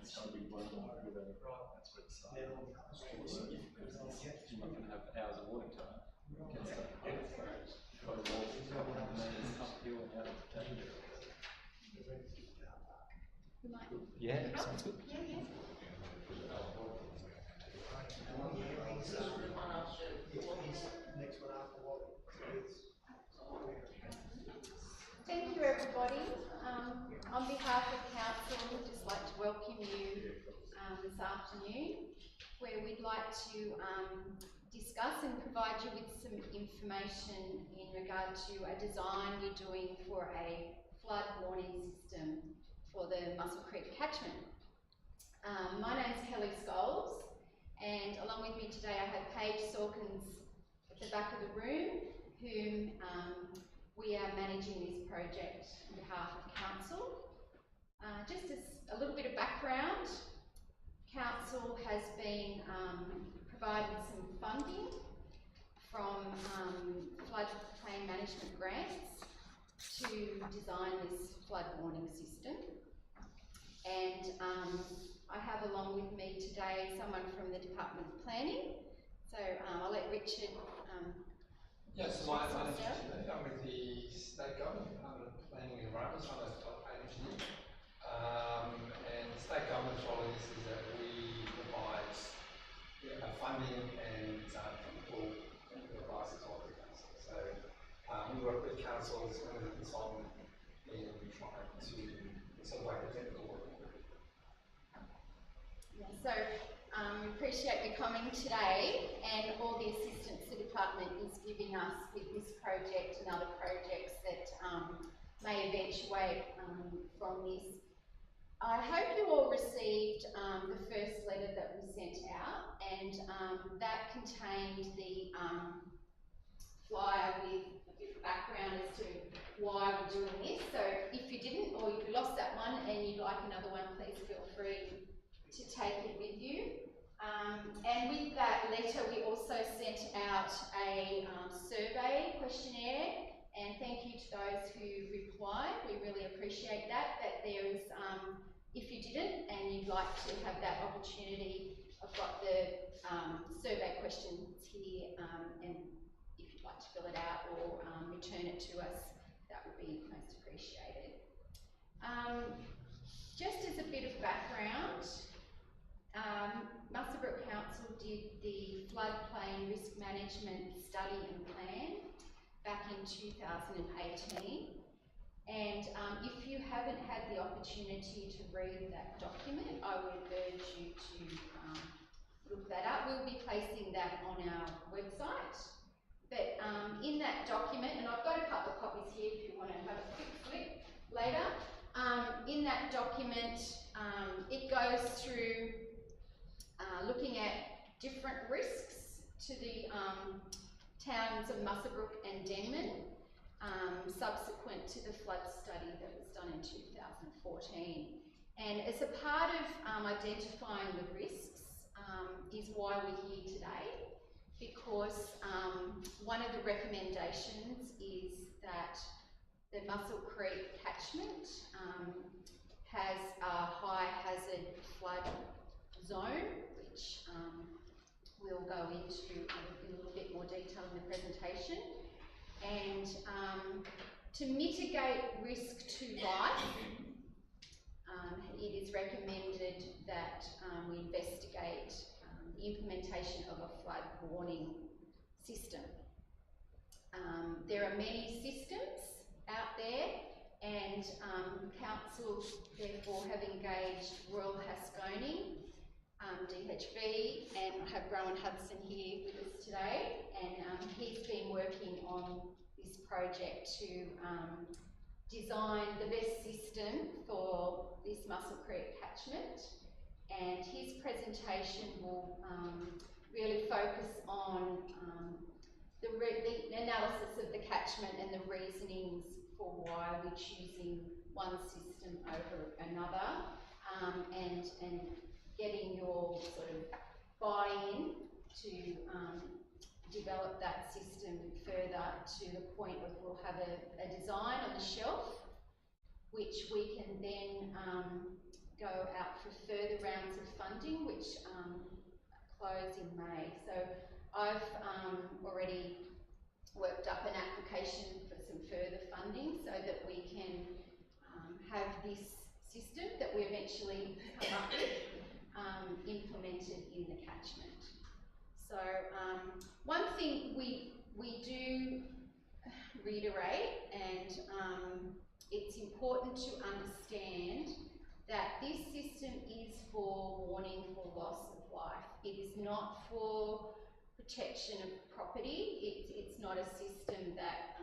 it's going to be working with a right. That's what it's saying. You're not going to have hours of water time. Get stuff. You've got to walk uphill and out of the tank. Yeah, sounds good. Thank you, everybody. On behalf of Council, I'd just like to welcome you this afternoon, where we'd like to discuss and provide you with some information in regard to a design we're doing for a flood warning system for the Muscle Creek catchment. My name's Kelly Scholes, and along with me today I have Paige Sawkins at the back of the room, whom we are managing this project on behalf of Council. Just as a little bit of background, Council has been provided some funding from floodplain management grants to design this flood warning system. And I have along with me today someone from the Department of Planning. So I'll let Richard Yes, my name is Richard. I'm with the State Government Department of Planning and Environment. I'm a floodplain engineer. And the State Government's role in this is that we provide funding and technical advice to all the council. So we work with councils and with a consultant in trying to sort of like the technical work. Yeah, so we appreciate you coming today and all the assistance the department is giving us with this project and other projects that may eventuate from this. I hope you all received the first letter that we sent out, and that contained the flyer with a bit of background as to why we're doing this. So if you didn't, or you lost that one and you'd like another one, please feel free to take it with you. And with that letter, we also sent out a survey questionnaire, and thank you to those who replied. We really appreciate that there is, if you didn't and you'd like to have that opportunity, I've got the survey questions here, and if you'd like to fill it out or return it to us, that would be most appreciated. Just as a bit of background, Muswellbrook Council did the floodplain risk management study and plan back in 2018. And if you haven't had the opportunity to read that document, I would urge you to look that up. We'll be placing that on our website. But in that document, and I've got a couple of copies here if you want to have a quick flip later. In that document, it goes through looking at different risks to the towns of Muswellbrook and Denman, subsequent to the flood study that was done in 2014. And as a part of identifying the risks is why we're here today, because one of the recommendations is that the Muscle Creek catchment has a high hazard flood zone, which we'll go into in a little bit more detail in the presentation. And to mitigate risk to life, it is recommended that we investigate the implementation of a flood warning system. There are many systems out there, and Council therefore have engaged Royal Haskoning, DHB, and I have Rowan Hudson here with us today, and he's been working on this project to design the best system for this Muscle Creek catchment, and his presentation will really focus on the analysis of the catchment and the reasonings for why we're choosing one system over another, and getting your sort of buy-in to develop that system further to the point where we'll have a design on the shelf, which we can then go out for further rounds of funding, which close in May. So I've already worked up an application for some further funding so that we can have this system that we eventually come up with implemented in the catchment. So one thing we do reiterate, and it's important to understand that this system is for warning for loss of life. It is not for protection of property. It's not a system that,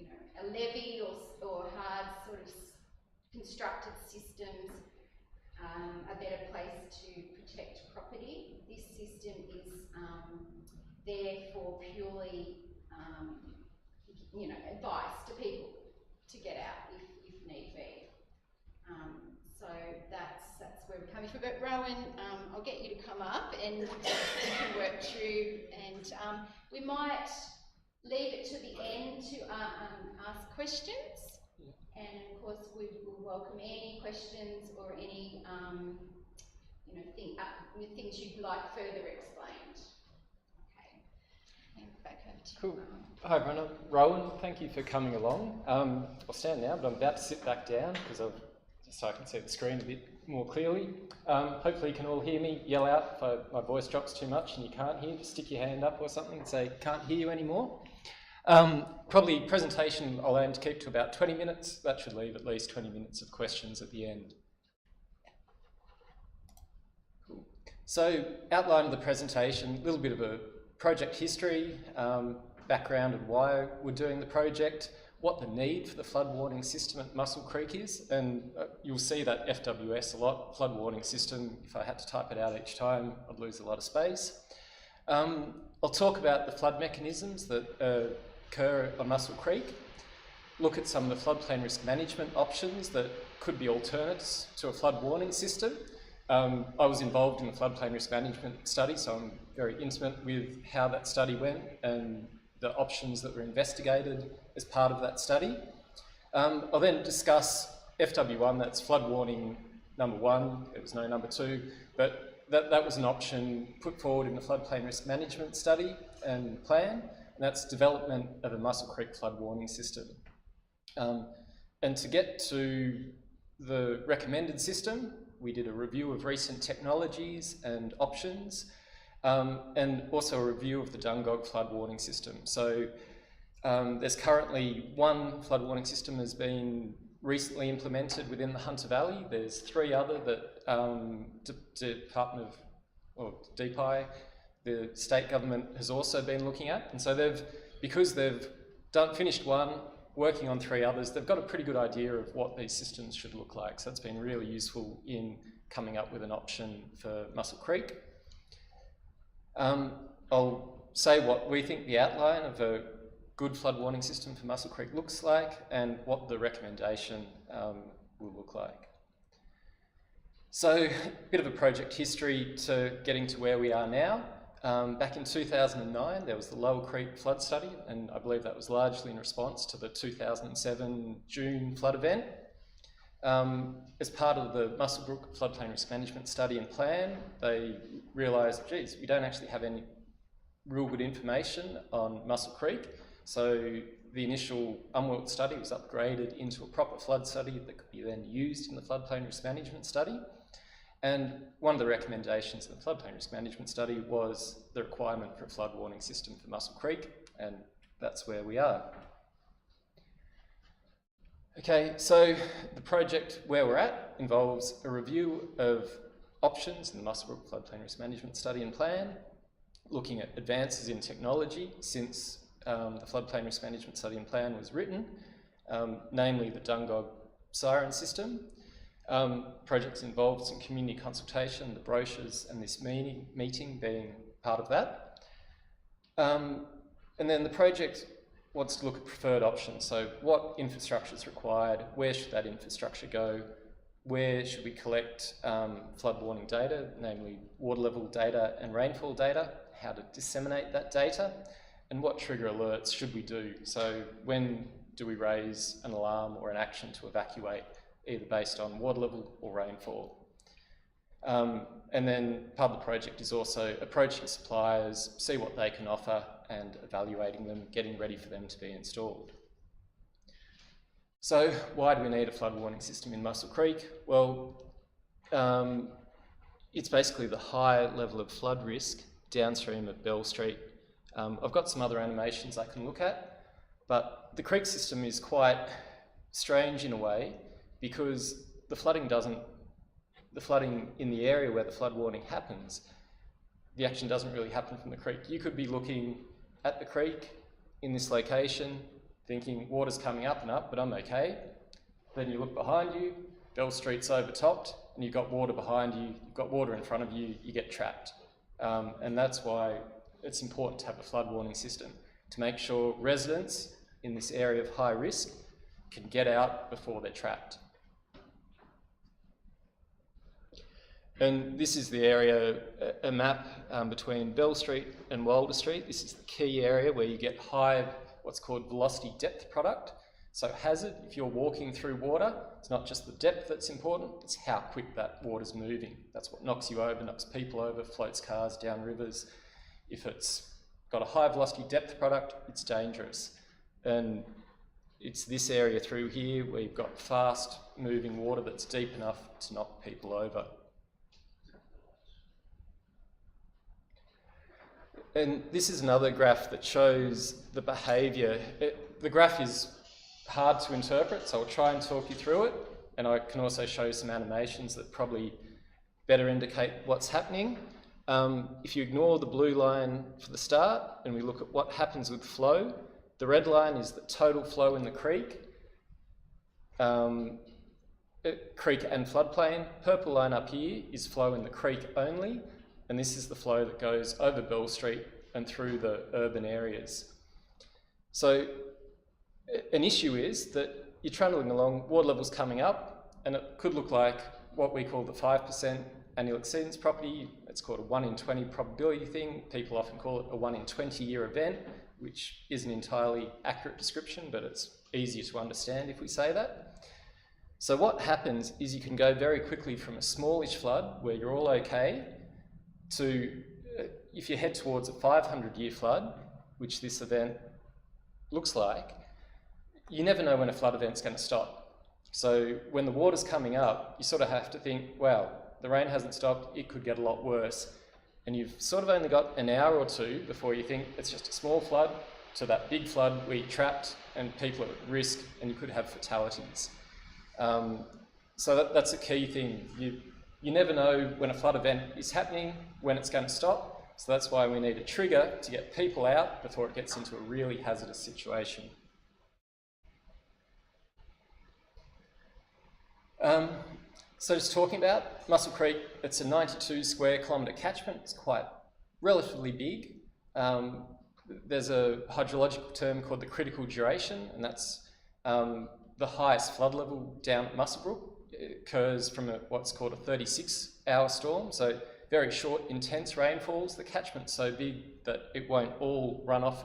you know, a levy or hard sort of constructed systems are better placed to protect property. This system is there for purely, you know, advice to people to get out if need be. So that's where we're coming from. But Rowan, I'll get you to come up and we can work through, and we might leave it to the end to ask questions. And of course, we will welcome any questions or any, you know, things you'd like further explained. Okay, and back over to you. Cool. Hi everyone, I'm Rowan. Thank you for coming along. I'll stand now, but I'm about to sit back down because just so I can see the screen a bit more clearly. Hopefully you can all hear me. Yell out if my voice drops too much and you can't hear. Just stick your hand up or something and say, can't hear you anymore. Probably presentation I'll aim to keep to about 20 minutes. That should leave at least 20 minutes of questions at the end. Cool. So, outline of the presentation, a little bit of a project history, background and why we're doing the project, what the need for the flood warning system at Muscle Creek is, and you'll see that FWS a lot, flood warning system. If I had to type it out each time, I'd lose a lot of space. I'll talk about the flood mechanisms that occur on Muscle Creek, look at some of the floodplain risk management options that could be alternates to a flood warning system. I was involved in the floodplain risk management study, so I'm very intimate with how that study went and the options that were investigated as part of that study. I'll then discuss FW1, that's flood warning number 1, there was no number 2, but that was an option put forward in the floodplain risk management study and plan, and that's development of a Muscle Creek flood warning system. And to get to the recommended system, we did a review of recent technologies and options, and also a review of the Dungog flood warning system. So there's currently one flood warning system has been recently implemented within the Hunter Valley. There's 3 other that Department of, or DPI, the state government has also been looking at. And so because they've finished one, working on 3 others, they've got a pretty good idea of what these systems should look like. So it's been really useful in coming up with an option for Muscle Creek. I'll say what we think the outline of a good flood warning system for Muscle Creek looks like and what the recommendation will look like. So a bit of a project history to getting to where we are now. Back in 2009 there was the Lower Creek flood study, and I believe that was largely in response to the 2007 June flood event. As part of the Muswellbrook floodplain risk management study and plan, they realised, geez, we don't actually have any real good information on Muscle Creek. So the initial UMWELT study was upgraded into a proper flood study that could be then used in the floodplain risk management study. And one of the recommendations in the floodplain risk management study was the requirement for a flood warning system for Muscle Creek, and that's where we are. Okay, so the project where we're at involves a review of options in the Muswellbrook floodplain risk management study and plan, looking at advances in technology since the floodplain risk management study and plan was written, namely the Dungog siren system. Projects involved some community consultation, the brochures and this meeting being part of that. And then the project wants to look at preferred options. So what infrastructure is required, where should that infrastructure go, where should we collect flood warning data, namely water level data and rainfall data, how to disseminate that data, and what trigger alerts should we do. So when do we raise an alarm or an action to evacuate, either based on water level or rainfall. And then part of the project is also approaching suppliers, see what they can offer and evaluating them, getting ready for them to be installed. So why do we need a flood warning system in Muscle Creek? Well, it's basically the high level of flood risk downstream of Bell Street. I've got some other animations I can look at, but the creek system is quite strange in a way because the flooding in the area where the flood warning happens, the action doesn't really happen from the creek. You could be looking at the creek in this location, thinking water's coming up and up, but I'm okay. Then you look behind you, Bell Street's overtopped, and you've got water behind you, you've got water in front of you, you get trapped. And that's why it's important to have a flood warning system, to make sure residents in this area of high risk can get out before they're trapped. And this is the area, a map between Bell Street and Wilder Street. This is the key area where you get high, what's called velocity depth product. So hazard, if you're walking through water, it's not just the depth that's important, it's how quick that water's moving. That's what knocks you over, knocks people over, floats cars down rivers. If it's got a high velocity depth product, it's dangerous. And it's this area through here where you've got fast moving water that's deep enough to knock people over. And this is another graph that shows the behaviour. The graph is hard to interpret, so I'll try and talk you through it, and I can also show some animations that probably better indicate what's happening. If you ignore the blue line for the start and we look at what happens with flow, the red line is the total flow in the creek, creek and floodplain. Purple line up here is flow in the creek only, and this is the flow that goes over Bell Street and through the urban areas. So an issue is that you're trundling along, water level's coming up, and it could look like what we call the 5% annual exceedance property. It's called a 1 in 20 probability thing. People often call it a 1 in 20 year event, which isn't an entirely accurate description, but it's easier to understand if we say that. So what happens is you can go very quickly from a smallish flood where you're all okay to, if you head towards a 500-year flood, which this event looks like, you never know when a flood event's going to stop. So when the water's coming up, you sort of have to think, well, the rain hasn't stopped, it could get a lot worse. And you've sort of only got an hour or two before you think it's just a small flood to that big flood where you're trapped and people are at risk and you could have fatalities. So that's a key thing. You never know when a flood event is happening, when it's going to stop. So that's why we need a trigger to get people out before it gets into a really hazardous situation. So just talking about Muscle Creek, it's a 92 square kilometre catchment. It's quite relatively big. There's a hydrological term called the critical duration, and that's the highest flood level down at Muswellbrook. It occurs from what's called a 36-hour storm, so very short, intense rainfalls. The catchment's so big that it won't all run off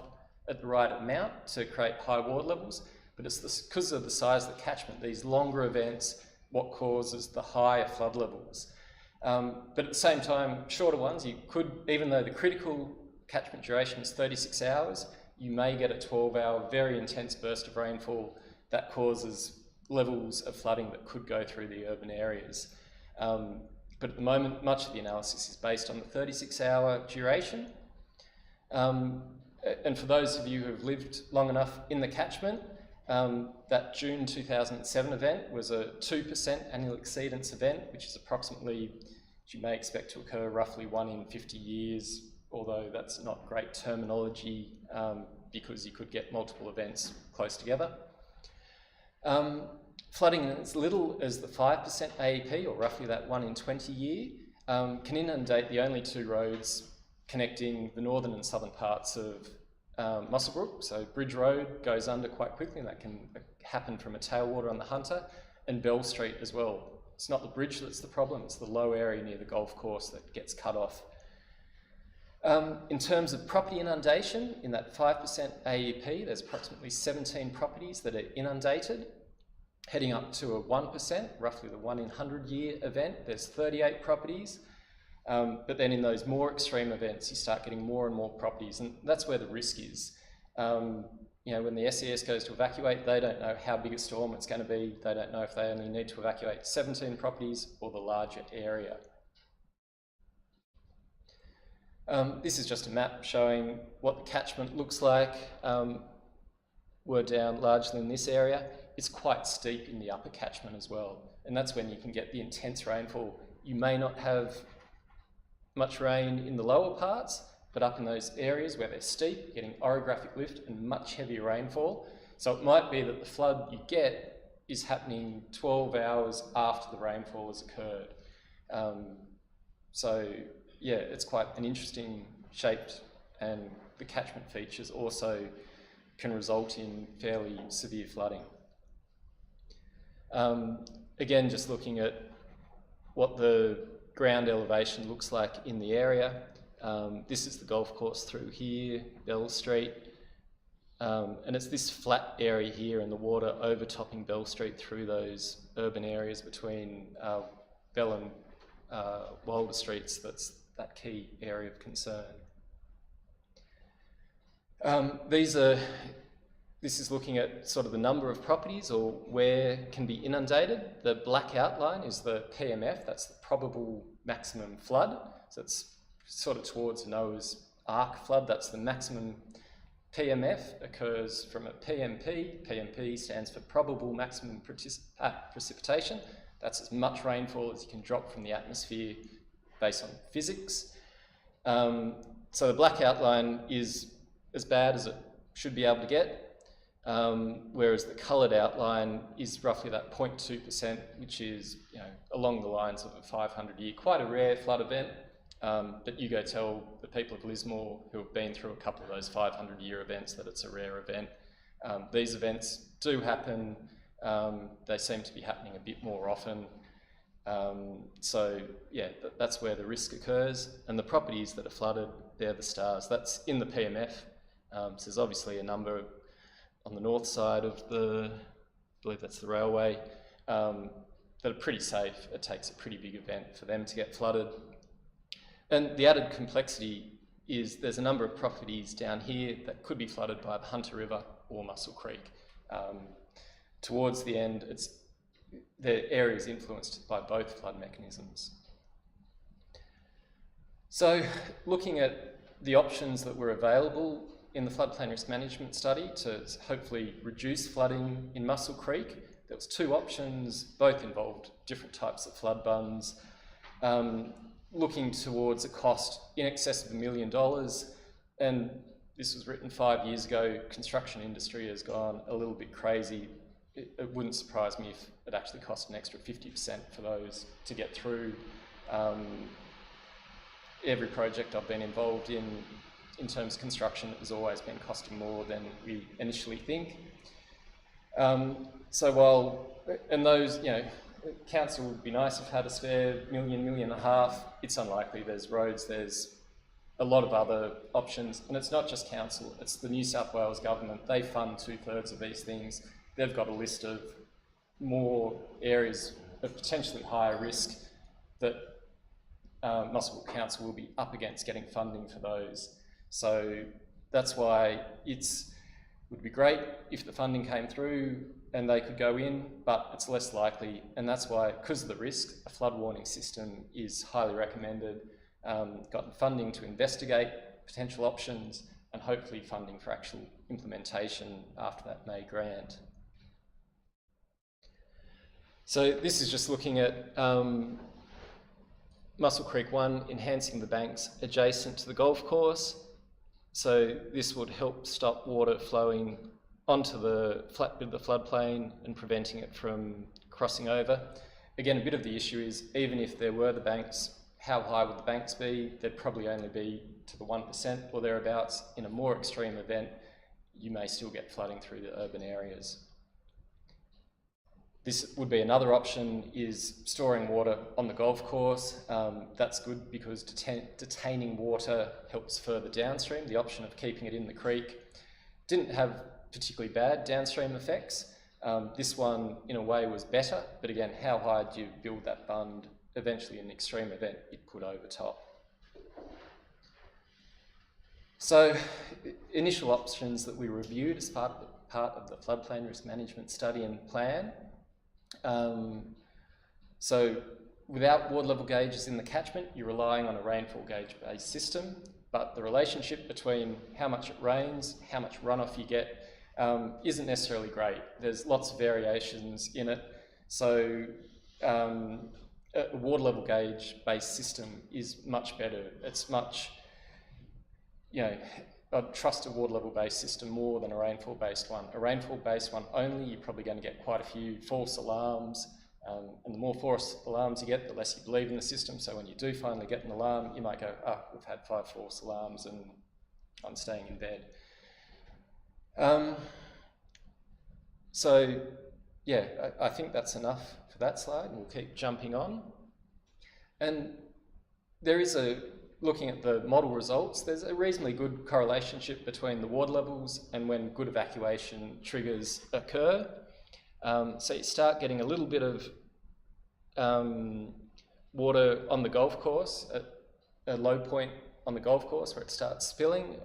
at the right amount to create high water levels, but it's because of the size of the catchment, these longer events, what causes the higher flood levels. But at the same time, shorter ones, you could, even though the critical catchment duration is 36 hours, you may get a 12-hour very intense burst of rainfall that causes levels of flooding that could go through the urban areas. But at the moment, much of the analysis is based on the 36-hour duration. And for those of you who have lived long enough in the catchment, that June 2007 event was a 2% annual exceedance event, which is approximately, as you may expect to occur, roughly 1 in 50 years, although that's not great terminology because you could get multiple events close together. Flooding as little as the 5% AEP, or roughly that 1 in 20 year, can inundate the only two roads connecting the northern and southern parts of Muswellbrook. So Bridge Road goes under quite quickly, and that can happen from a tailwater on the Hunter, and Bell Street as well. It's not the bridge that's the problem, it's the low area near the golf course that gets cut off. In terms of property inundation, in that 5% AEP, there's approximately 17 properties that are inundated. heading up to a 1%, roughly the 1 in 100 year event. There's 38 properties. But then in those more extreme events, you start getting more and more properties, and that's where the risk is. You know, when the SES goes to evacuate, they don't know how big a storm it's going to be. They don't know if they only need to evacuate 17 properties or the larger area. This is just a map showing what the catchment looks like. We're down largely in this area. It's quite steep in the upper catchment as well, and that's when you can get the intense rainfall. You may not have much rain in the lower parts, but up in those areas where they're steep, you're getting orographic lift and much heavier rainfall. So it might be that the flood you get is happening 12 hours after the rainfall has occurred. So yeah, it's quite an interesting shaped, and the catchment features also can result in fairly severe flooding. Again, just looking at what the ground elevation looks like in the area. This is the golf course through here, Bell Street, and it's this flat area here and the water overtopping Bell Street through those urban areas between Bell and Walder Streets. That's that key area of concern. This is looking at sort of the number of properties or where can be inundated. The black outline is the PMF, that's the probable maximum flood. So it's sort of towards Noah's Ark flood. That's the maximum. PMF occurs from a PMP. PMP stands for probable maximum precipitation. That's as much rainfall as you can drop from the atmosphere based on physics. So the black outline is as bad as it should be able to get. Whereas the coloured outline is roughly that 0.2%, which is, you know, along the lines of a 500-year, quite a rare flood event. But you go tell the people of Lismore who have been through a couple of those 500-year events that it's a rare event. These events do happen. They seem to be happening a bit more often. So yeah, that's where the risk occurs. And the properties that are flooded, they're the stars. That's in the PMF. So there's obviously a number on the north side of I believe that's the railway, that are pretty safe. It takes a pretty big event for them to get flooded. And the added complexity is there's a number of properties down here that could be flooded by the Hunter River or Mussel Creek. Towards the end, the area is influenced by both flood mechanisms. So looking at the options that were available in the floodplain risk management study to hopefully reduce flooding in Mussel Creek, there was two options, both involved different types of flood bunds, looking towards a cost in excess of $1 million. And this was written 5 years ago. Construction industry has gone a little bit crazy. It wouldn't surprise me if it actually cost an extra 50% for those to get through. Every project I've been involved in terms of construction, has always been costing more than we initially think. So while, and those, you know, council would be nice if it had a spare $1 million, $1.5 million. It's unlikely. There's roads, there's a lot of other options, and it's not just council, it's the New South Wales government. They fund 2/3 of these things. They've got a list of more areas of potentially higher risk that Muswellbrook Council will be up against getting funding for those. So that's why it would be great if the funding came through and they could go in, but it's less likely, and that's why, because of the risk, a flood warning system is highly recommended. Got funding to investigate potential options and hopefully funding for actual implementation after that May grant. So this is just looking at Mussel Creek 1, enhancing the banks adjacent to the golf course. So this would help stop water flowing onto the flat bit of the floodplain and preventing it from crossing over. Again, a bit of the issue is, even if there were the banks, how high would the banks be? They'd probably only be to the 1% or thereabouts. In a more extreme event, you may still get flooding through the urban areas. This would be another option, is storing water on the golf course. That's good because detaining water helps further downstream. The option of keeping it in the creek didn't have particularly bad downstream effects, This one, in a way, was better, but again, how high do you build that bund? Eventually, in an extreme event, it could overtop. So, initial options that we reviewed as part of the floodplain risk management study and plan. So, without water level gauges in the catchment, you're relying on a rainfall gauge-based system, but the relationship between how much it rains, how much runoff you get, isn't necessarily great. There's lots of variations in it. So a water level gauge-based system is much better. It's much, I'd trust a water level-based system more than a rainfall-based one. A rainfall-based one only, you're probably going to get quite a few false alarms, and the more false alarms you get, the less you believe in the system. So when you do finally get an alarm, you might go, we've had 5 false alarms and I'm staying in bed. So, yeah, I think that's enough for that slide, and we'll keep jumping on. And there is looking at the model results, there's a reasonably good correlation between the water levels and when good evacuation triggers occur. So you start getting a little bit of water on the golf course, at a low point on the golf course where it starts spilling,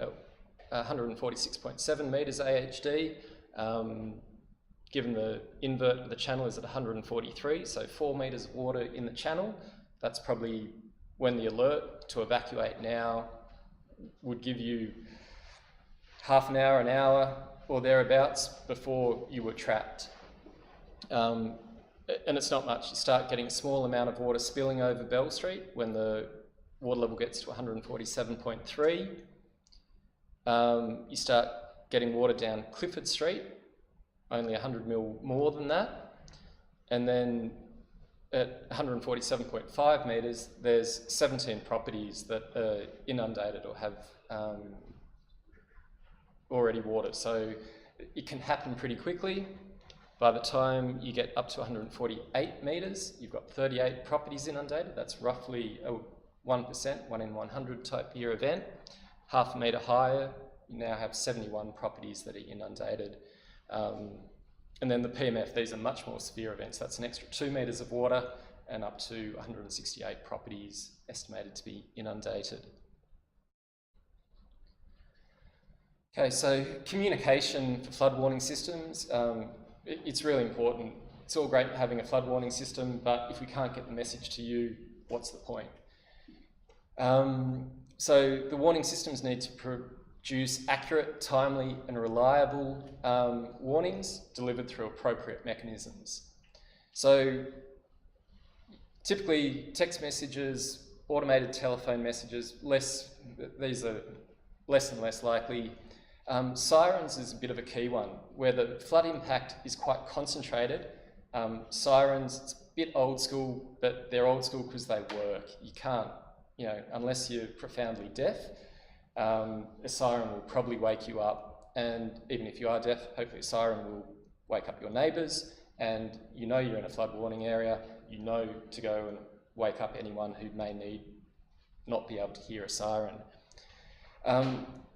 146.7 metres AHD. Given the invert of the channel is at 143, so 4 metres of water in the channel. That's probably when the alert to evacuate now would give you half an hour or thereabouts before you were trapped. And it's not much. You start getting a small amount of water spilling over Bell Street when the water level gets to 147.3. You start getting water down Clifford Street, only 100 mil more than that. And then at 147.5 metres, there's 17 properties that are inundated or have already water. So it can happen pretty quickly. By the time you get up to 148 metres, you've got 38 properties inundated. That's roughly a 1%, 1 in 100 type year event. Half a metre higher, you now have 71 properties that are inundated. And then the PMF, these are much more severe events. That's an extra 2 metres of water and up to 168 properties estimated to be inundated. Okay, so communication for flood warning systems, it's really important. It's all great having a flood warning system, but if we can't get the message to you, what's the point? So the warning systems need to produce accurate, timely and reliable warnings delivered through appropriate mechanisms. So typically text messages, automated telephone messages, these are less and less likely. Sirens is a bit of a key one, where the flood impact is quite concentrated. Sirens, it's a bit old school, but they're old school because they work. You can't, unless you're profoundly deaf, a siren will probably wake you up, and even if you are deaf, hopefully a siren will wake up your neighbours, and you're in a flood warning area, to go and wake up anyone who may not be able to hear a siren.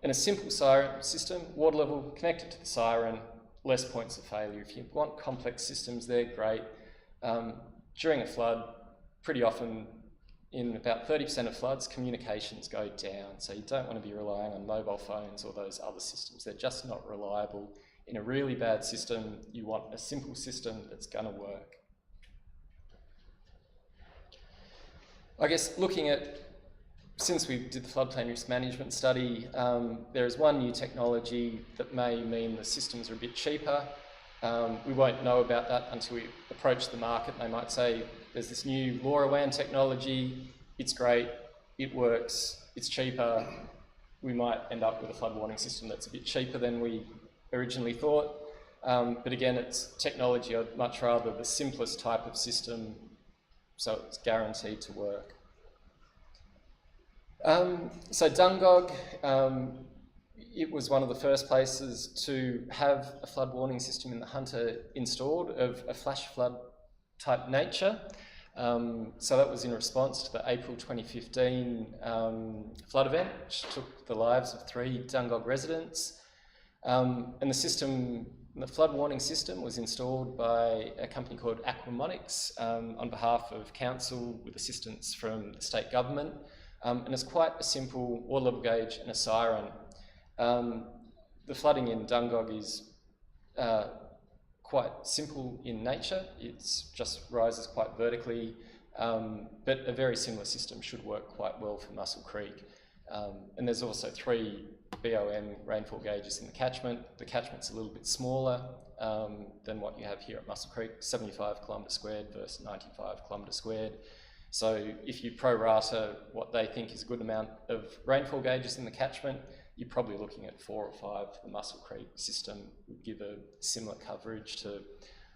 And a simple siren system, water level connected to the siren, less points of failure. If you want complex systems, they're great. During a flood, pretty often in about 30% of floods, communications go down. So you don't want to be relying on mobile phones or those other systems. They're just not reliable. In a really bad system, you want a simple system that's going to work. I guess looking at, since we did the floodplain risk management study, there is one new technology that may mean the systems are a bit cheaper. We won't know about that until we approach the market. They might say, there's this new LoRaWAN technology, it's great, it works, it's cheaper. We might end up with a flood warning system that's a bit cheaper than we originally thought. But again, it's technology. I'd much rather the simplest type of system, so it's guaranteed to work. So Dungog, it was one of the first places to have a flood warning system in the Hunter installed of a flash flood type nature. So that was in response to the April 2015 flood event, which took the lives of 3 Dungog residents. And the system And the flood warning system was installed by a company called Aquamonics on behalf of council with assistance from the state government. And it's quite a simple water level gauge and a siren. The flooding in Dungog is quite simple in nature. It's just rises quite vertically, but a very similar system should work quite well for Muscle Creek. And there's also 3 BOM rainfall gauges in the catchment. The catchment's a little bit smaller than what you have here at Muscle Creek, 75 kilometre squared versus 95 kilometre squared. So if you prorata what they think is a good amount of rainfall gauges in the catchment, you're probably looking at 4 or 5. The Muscle Creek system would give a similar coverage to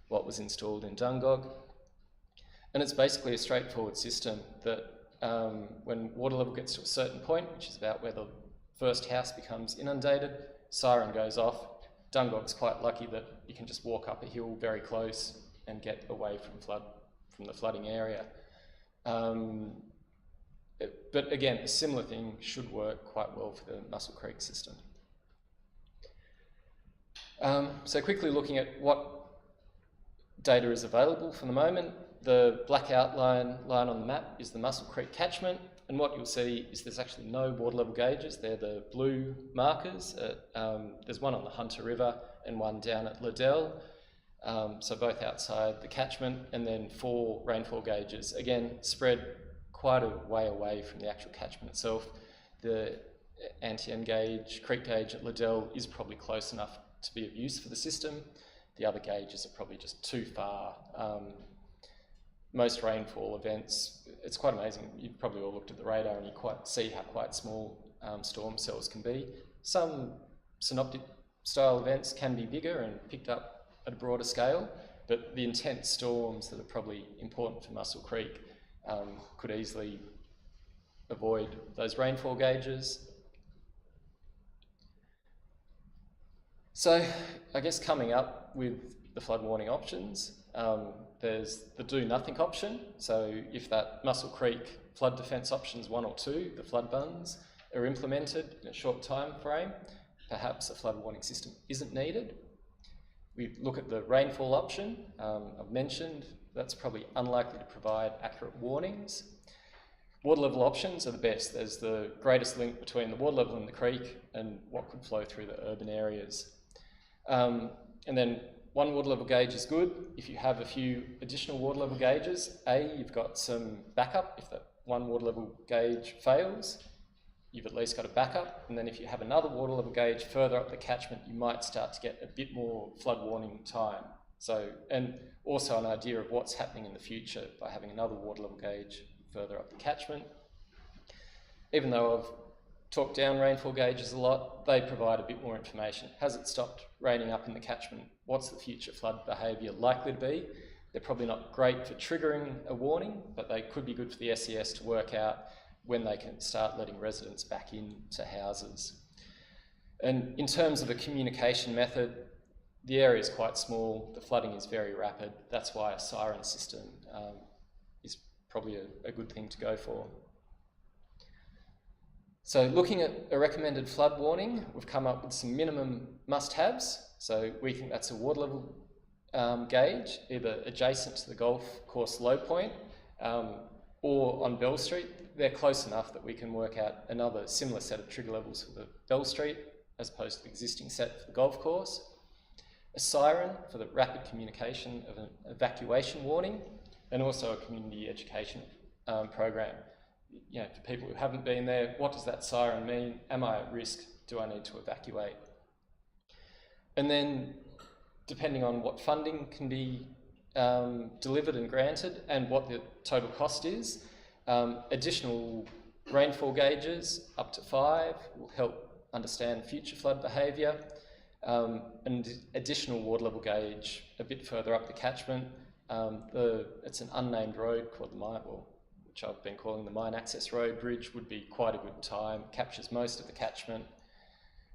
what was installed in Dungog. And it's basically a straightforward system that when water level gets to a certain point, which is about where the first house becomes inundated, siren goes off. Dungog's quite lucky that you can just walk up a hill very close and get away from the flooding area. But again, a similar thing should work quite well for the Muscle Creek system. So quickly looking at what data is available for the moment, the black outline line on the map is the Muscle Creek catchment, and what you'll see is there's actually no water level gauges. They're the blue markers. There's one on the Hunter River and one down at Liddell. So both outside the catchment, and then 4 rainfall gauges, again spread quite a way away from the actual catchment itself. The Antien gauge, creek gauge at Liddell is probably close enough to be of use for the system. The other gauges are probably just too far. Most rainfall events, it's quite amazing. You've probably all looked at the radar and you see how quite small storm cells can be. Some synoptic style events can be bigger and picked up at a broader scale, but the intense storms that are probably important for Muscle Creek could easily avoid those rainfall gauges. So I guess coming up with the flood warning options, there's the do nothing option. So if that Muscle Creek flood defence options 1 or 2, the flood bunds, are implemented in a short time frame, perhaps a flood warning system isn't needed. We look at the rainfall option. I've mentioned that's probably unlikely to provide accurate warnings. Water level options are the best. There's the greatest link between the water level in the creek and what could flow through the urban areas. And then 1 water level gauge is good. If you have a few additional water level gauges, you've got some backup. If that 1 water level gauge fails, you've at least got a backup. And then if you have another water level gauge further up the catchment, you might start to get a bit more flood warning time. So, and also an idea of what's happening in the future by having another water level gauge further up the catchment. Even though I've talked down rainfall gauges a lot, they provide a bit more information. Has it stopped raining up in the catchment? What's the future flood behaviour likely to be? They're probably not great for triggering a warning, but they could be good for the SES to work out when they can start letting residents back into houses. And in terms of a communication method, the area is quite small, the flooding is very rapid. That's why a siren system is probably a good thing to go for. So looking at a recommended flood warning, we've come up with some minimum must-haves. So we think that's a water level gauge, either adjacent to the golf course low point or on Bell Street. They're close enough that we can work out another similar set of trigger levels for the Bell Street as opposed to the existing set for the golf course. A siren for the rapid communication of an evacuation warning, and also a community education program. You know, for people who haven't been there, what does that siren mean? Am I at risk? Do I need to evacuate? And then, depending on what funding can be delivered and granted and what the total cost is, additional rainfall gauges up to 5 will help understand future flood behaviour, and additional water level gauge a bit further up the catchment. It's an unnamed road called the Mine, which I've been calling the Mine Access Road Bridge, would be quite a good time, captures most of the catchment,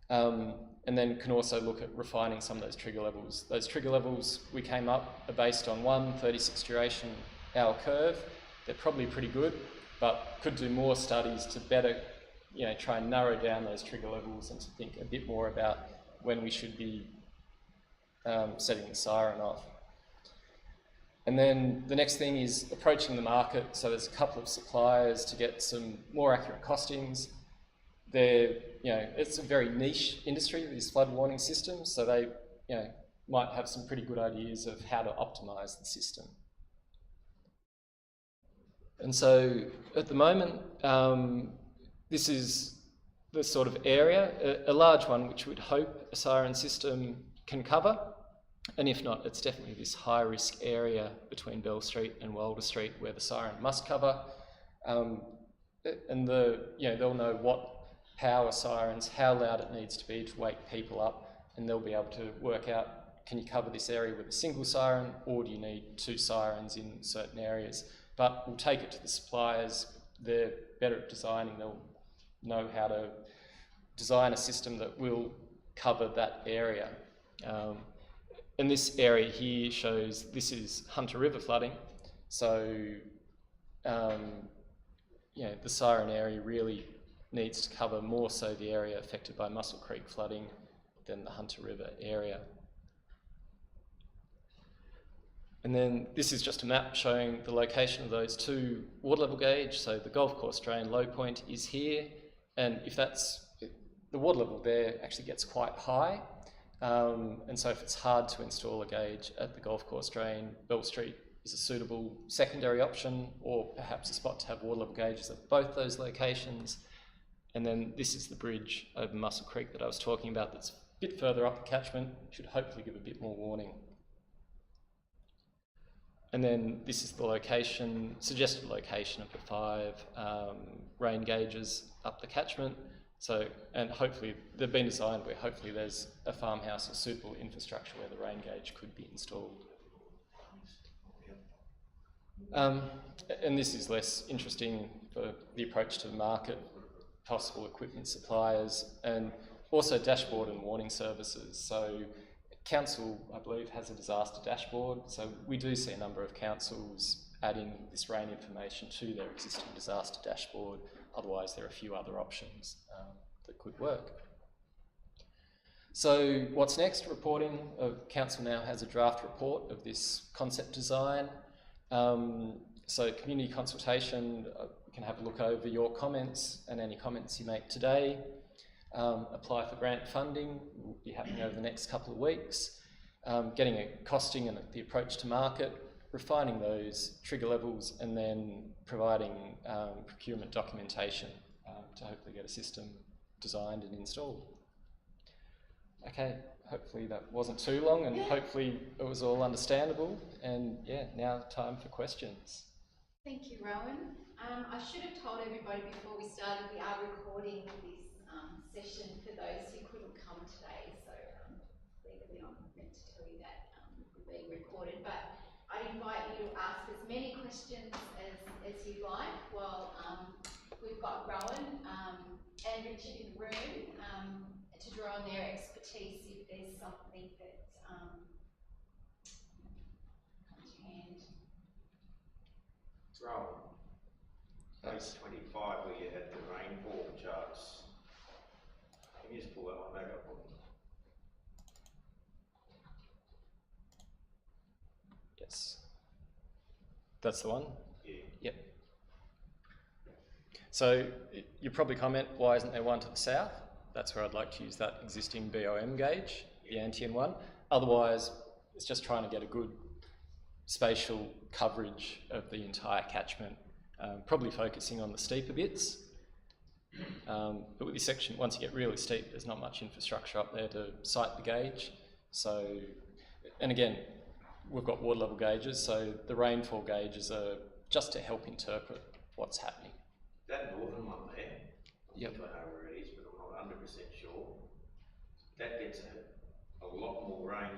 and then can also look at refining some of those trigger levels. Those trigger levels we came up are based on 1 36 duration hour curve. They're probably pretty good, but could do more studies to better, try and narrow down those trigger levels and to think a bit more about when we should be setting the siren off. And then the next thing is approaching the market. So there's a couple of suppliers to get some more accurate costings. It's a very niche industry, these flood warning systems, so they, might have some pretty good ideas of how to optimise the system. And so at the moment, this is the sort of area, a large one which we'd hope a siren system can cover. And if not, it's definitely this high risk area between Bell Street and Walder Street where the siren must cover. And they'll know what power sirens, how loud it needs to be to wake people up, and they'll be able to work out, can you cover this area with a single siren, or do you need 2 sirens in certain areas? But we'll take it to the suppliers. They're better at designing. They'll know how to design a system that will cover that area. And this area here shows this is Hunter River flooding. So, the siren area really needs to cover more so the area affected by Muscle Creek flooding than the Hunter River area. And then this is just a map showing the location of those 2 water level gauge. So the golf course drain low point is here, and if that's, the water level there actually gets quite high. And so if it's hard to install a gauge at the golf course drain, Bell Street is a suitable secondary option, or perhaps a spot to have water level gauges at both those locations. And then this is the bridge over Muscle Creek that I was talking about that's a bit further up the catchment, should hopefully give a bit more warning. And then this is the location, suggested location of the 5 rain gauges up the catchment. So, and hopefully they've been designed where hopefully there's a farmhouse or suitable infrastructure where the rain gauge could be installed. And this is less interesting for the approach to the market, possible equipment suppliers, and also dashboard and warning services. So council, I believe, has a disaster dashboard. So we do see a number of councils adding this rain information to their existing disaster dashboard. Otherwise, there are a few other options that could work. So what's next? Reporting. Council now has a draft report of this concept design. So community consultation, we can have a look over your comments and any comments you make today. Apply for grant funding will be happening over the next couple of weeks. Getting a costing and the approach to market, refining those trigger levels, and then providing procurement documentation to hopefully get a system designed and installed. Okay, hopefully that wasn't too long, and hopefully it was all understandable. And yeah, now time for questions. Thank you, Rowan. I should have told everybody before we started we are recording this session for those who couldn't come today. So legally I'm meant to tell you that we're being recorded. But I'd invite you to ask as many questions as you'd like while we've got Rowan and Richard in the room to draw on their expertise if there's something that comes to hand. Rowan, page 25 where you had the rainfall charts. Can you just pull that one back up? Yes. That's the one? Yeah. Yep. So you probably comment, why isn't there one to the south? That's where I'd like to use that existing BOM gauge, the Antian one. Otherwise, it's just trying to get a good spatial coverage of the entire catchment, probably focusing on the steeper bits. But with this section, once you get really steep, there's not much infrastructure up there to site the gauge. So, and again, we've got water level gauges, so the rainfall gauges are just to help interpret what's happening. That northern one there, Yep. I know where it is, but I'm not 100% sure. That gets a lot more rain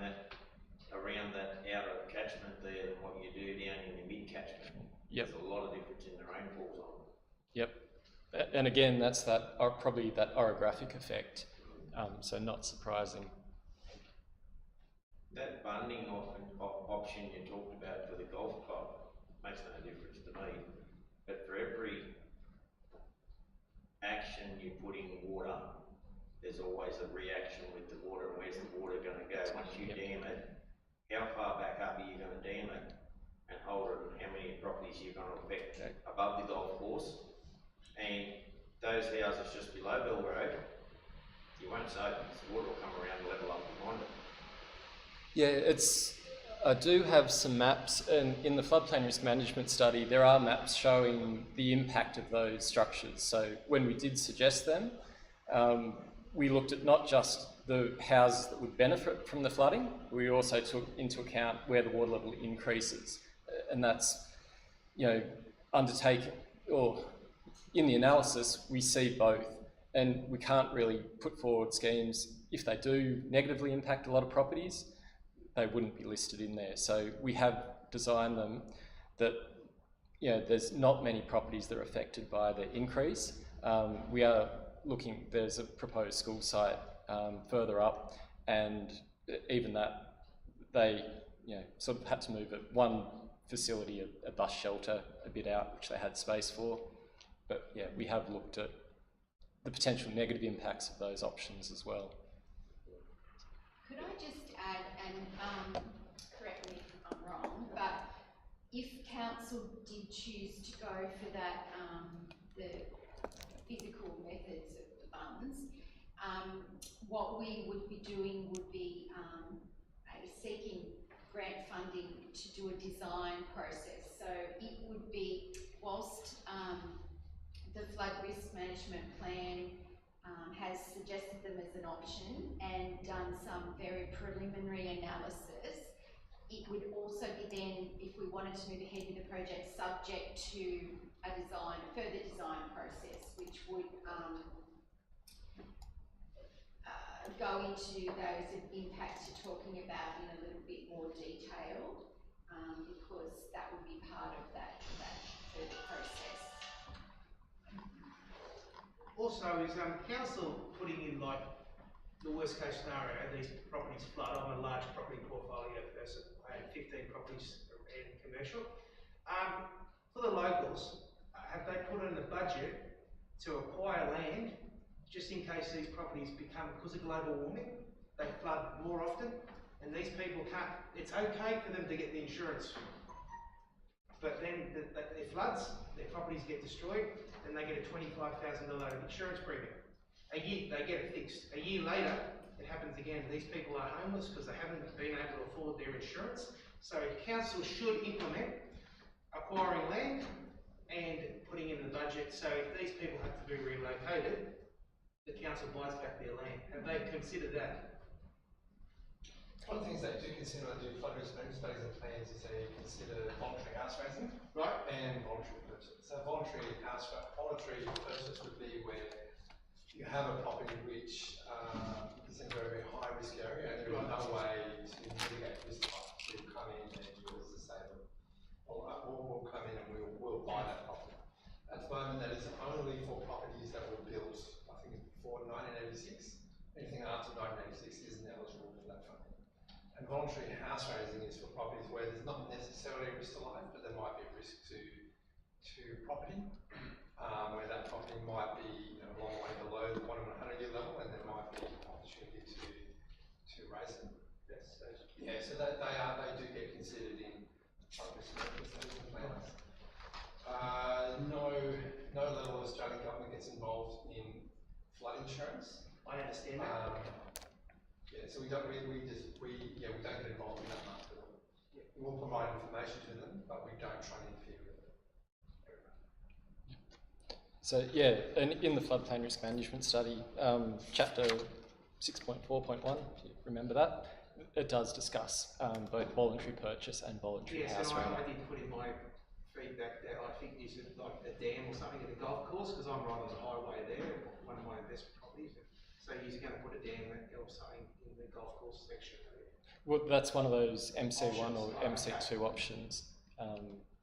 around that outer catchment there than what you do down in the mid catchment. Yep. There's a lot of difference in the rainfalls on it. Yep. And again, that's that probably that orographic effect, so not surprising. That bunding option you talked about for the golf club makes no difference to me. But for every action you put in water, there's always a reaction with the water, and where's the water gonna go once you dam it? How far back up are you gonna dam it and hold it, and how many properties you're gonna affect above the golf course? And those houses just below Bell Road, you won't say, the water will come around and level up behind it. Yeah, I do have some maps, and in the floodplain risk management study, there are maps showing the impact of those structures. So when we did suggest them, we looked at not just the houses that would benefit from the flooding, we also took into account where the water level increases. And that's, you know, in the analysis, we see both. And we can't really put forward schemes, if they do negatively impact a lot of properties, they wouldn't be listed in there. So we have designed them that, you know, there's not many properties that are affected by the increase. We are looking, there's a proposed school site further up, and even that, they, you know, sort of had to move it, one facility, a bus shelter, a bit out, which they had space for. But yeah, we have looked at the potential negative impacts of those options as well. Could I just add, and correct me if I'm wrong, but if council did choose to go for that, the physical methods of the funds, what we would be doing would be seeking grant funding to do a design process. So it would be, whilst the flood risk management plan has suggested them as an option and done some very preliminary analysis, it would also be then, if we wanted to move ahead with the project, subject to a further design process, which would go into those impacts you're talking about in a little bit more detail, because that would be part of that further process. Also, is council putting in, like, the worst case scenario, these properties flood? I'm a large property portfolio person. I have 15 properties in commercial. For the locals, have they put in the budget to acquire land just in case these properties become, because of global warming, they flood more often, and these people can't, it's okay for them to get the insurance, but then it floods, their properties get destroyed, then they get a $25,000 insurance premium. A year, they get it fixed. A year later, it happens again. These people are homeless because they haven't been able to afford their insurance. So council should implement acquiring land and putting in the budget. So if these people have to be relocated, the council buys back their land. Have they considered that? One of the things they do consider when they do flood risk management studies and plans is they consider voluntary house raising, Right. and voluntary purchase. So voluntary purchase would be where you have a property which is in a very, very high risk area, and there is no way to mitigate risk to come in and you, as I say, we'll come in and we'll buy that property. At the moment, that is only for properties that were built, I think, before 1986. Anything after 1986 isn't eligible for that funding. And voluntary house raising is for properties where there's not necessarily a risk to life, but there might be a risk to property, where that property might be a long way below the bottom 100-year level, and there might be an opportunity to raise them. Yes. Yeah, so they do get considered in flood risk management plans. No level of Australian government gets involved in flood insurance. I understand that. Yeah, so we don't get involved in that much at all. Yeah. We'll provide information to them, but we don't try and interfere with it. So yeah, and in the floodplain risk management study, chapter 6.4.1, if you remember that, it does discuss both voluntary purchase and voluntary house Yes, and rental. I did put in my feedback that I think you should, like a dam or something at the golf course, because I'm right on the highway there, one of my investment properties. So you're going to put a dam or something in the golf course section. Well, that's one of those MC1 or MC2 options.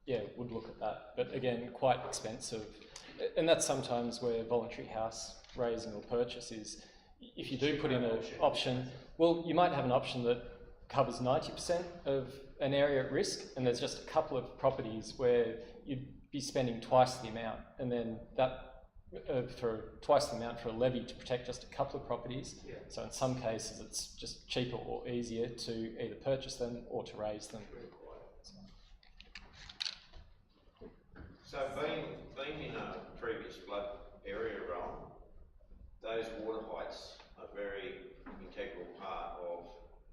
Yeah, would look at that, but again, quite expensive. And that's sometimes where voluntary house raising or purchase is. If you do put in an option, well, you might have an option that covers 90% of an area at risk, and there's just a couple of properties where you'd be spending twice the amount, and then that for twice the amount for a levy to protect just a couple of properties. Yeah. So in some cases it's just cheaper or easier to either purchase them or to raise them. So being in a previous flood area, Rowan, those water heights are very integral part of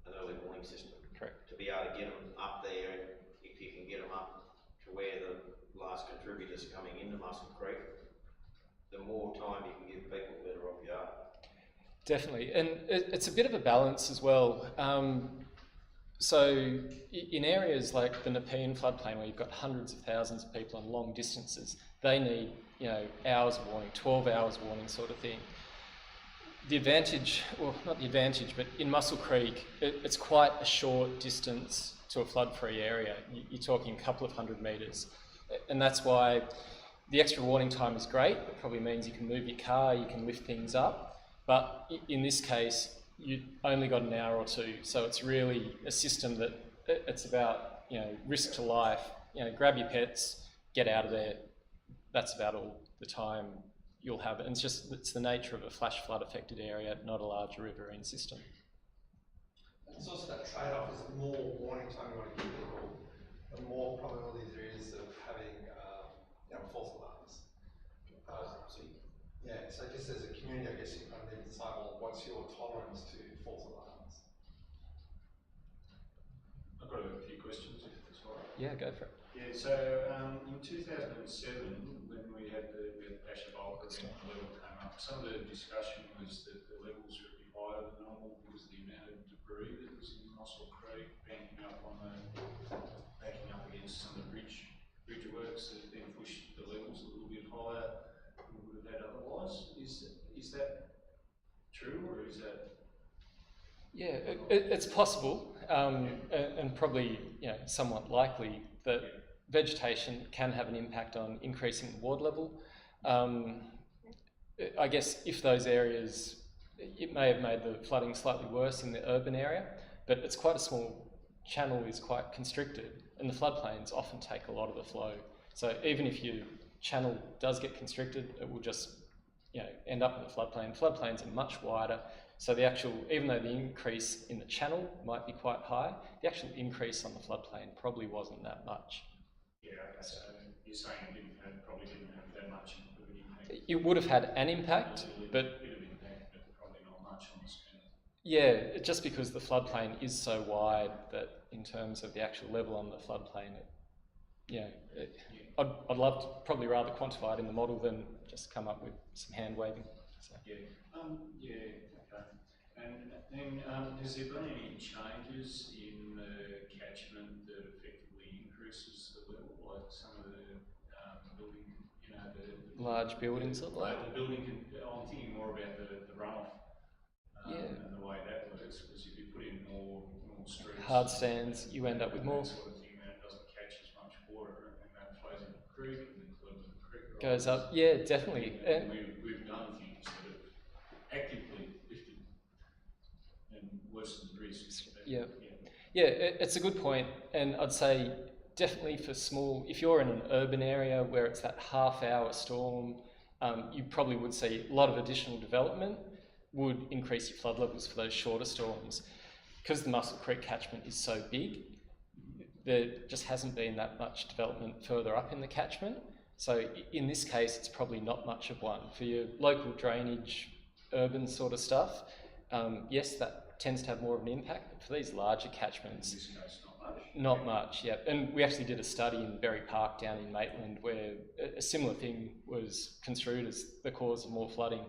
an early warning system. Correct. To be able to get them up there, if you can get them up to where the last contributors are coming into Muscle Creek, the more time you can give people, the better off you are. Definitely, and it's a bit of a balance as well. So in areas like the Nepean floodplain, where you've got hundreds of thousands of people on long distances, they need, you know, hours of warning, 12 hours warning sort of thing. The advantage, well, not the advantage, but in Muscle Creek, it's quite a short distance to a flood-free area. You're talking a couple of 100 metres, and that's why the extra warning time is great. It probably means you can move your car, you can lift things up, but in this case, you only got an hour or two, so it's really a system that it's about, you know, risk to life. You know, grab your pets, get out of there. That's about all the time you'll have. And it's the nature of a flash flood affected area, not a large riverine system. It's also that trade-off is the more warning time you want to give people, the more probability there is of having false alarms. So just as a community, I guess you kind of need to decide, well, what's your tolerance to false alarms? I've got a few questions, if that's all right. Yeah, go for it. Yeah, so in 2007, when we had the Asher Bulk event, the level came up, some of the discussion was that the levels would be higher than normal because of the amount of debris that was in Muscle Creek, banking up against some of the bridge works that then pushed the levels a little bit higher than we would have had otherwise. Is that true, or is that? Yeah, it's possible, and probably, you know, somewhat likely that vegetation can have an impact on increasing the water level. I guess if those areas, it may have made the flooding slightly worse in the urban area, but it's quite a small channel, is quite constricted, and the floodplains often take a lot of the flow. So even if your channel does get constricted, it will just, you know, end up in the floodplain. Floodplains are much wider, so the actual, even though the increase in the channel might be quite high, the actual increase on the floodplain probably wasn't that much. Yeah, okay, so you're saying it probably didn't have that much of an impact? It would have had an impact, but a bit of impact, but probably not much on the scale. yeah, just because the floodplain is so wide that in terms of the actual level on the floodplain, I'd love to probably rather quantify it in the model than just come up with some hand waving. So. Yeah, okay. And then has there been any changes in the catchment that effectively increases the level, like some of the building, you know, the Large buildings or like? The building, I'm thinking more about the runoff and the way that works, because if you put in more streets, hard stands, you end up with more. That sort of thing, then it doesn't catch as much water, and that flows into the creek, and then flows into the creek. Goes up, yeah, definitely. And we've done things that have actively lifted and worsened the risks. Yeah, it's a good point, and I'd say definitely for small, if you're in an urban area where it's that half-hour storm, you probably would see a lot of additional development would increase your flood levels for those shorter storms. Because the Muscle Creek catchment is so big, there just hasn't been that much development further up in the catchment. So in this case, it's probably not much of one. For your local drainage, urban sort of stuff, yes, that tends to have more of an impact, but for these larger catchments, In this case, not much. not much, yeah. And we actually did a study in Berry Park down in Maitland where a similar thing was construed as the cause of more flooding.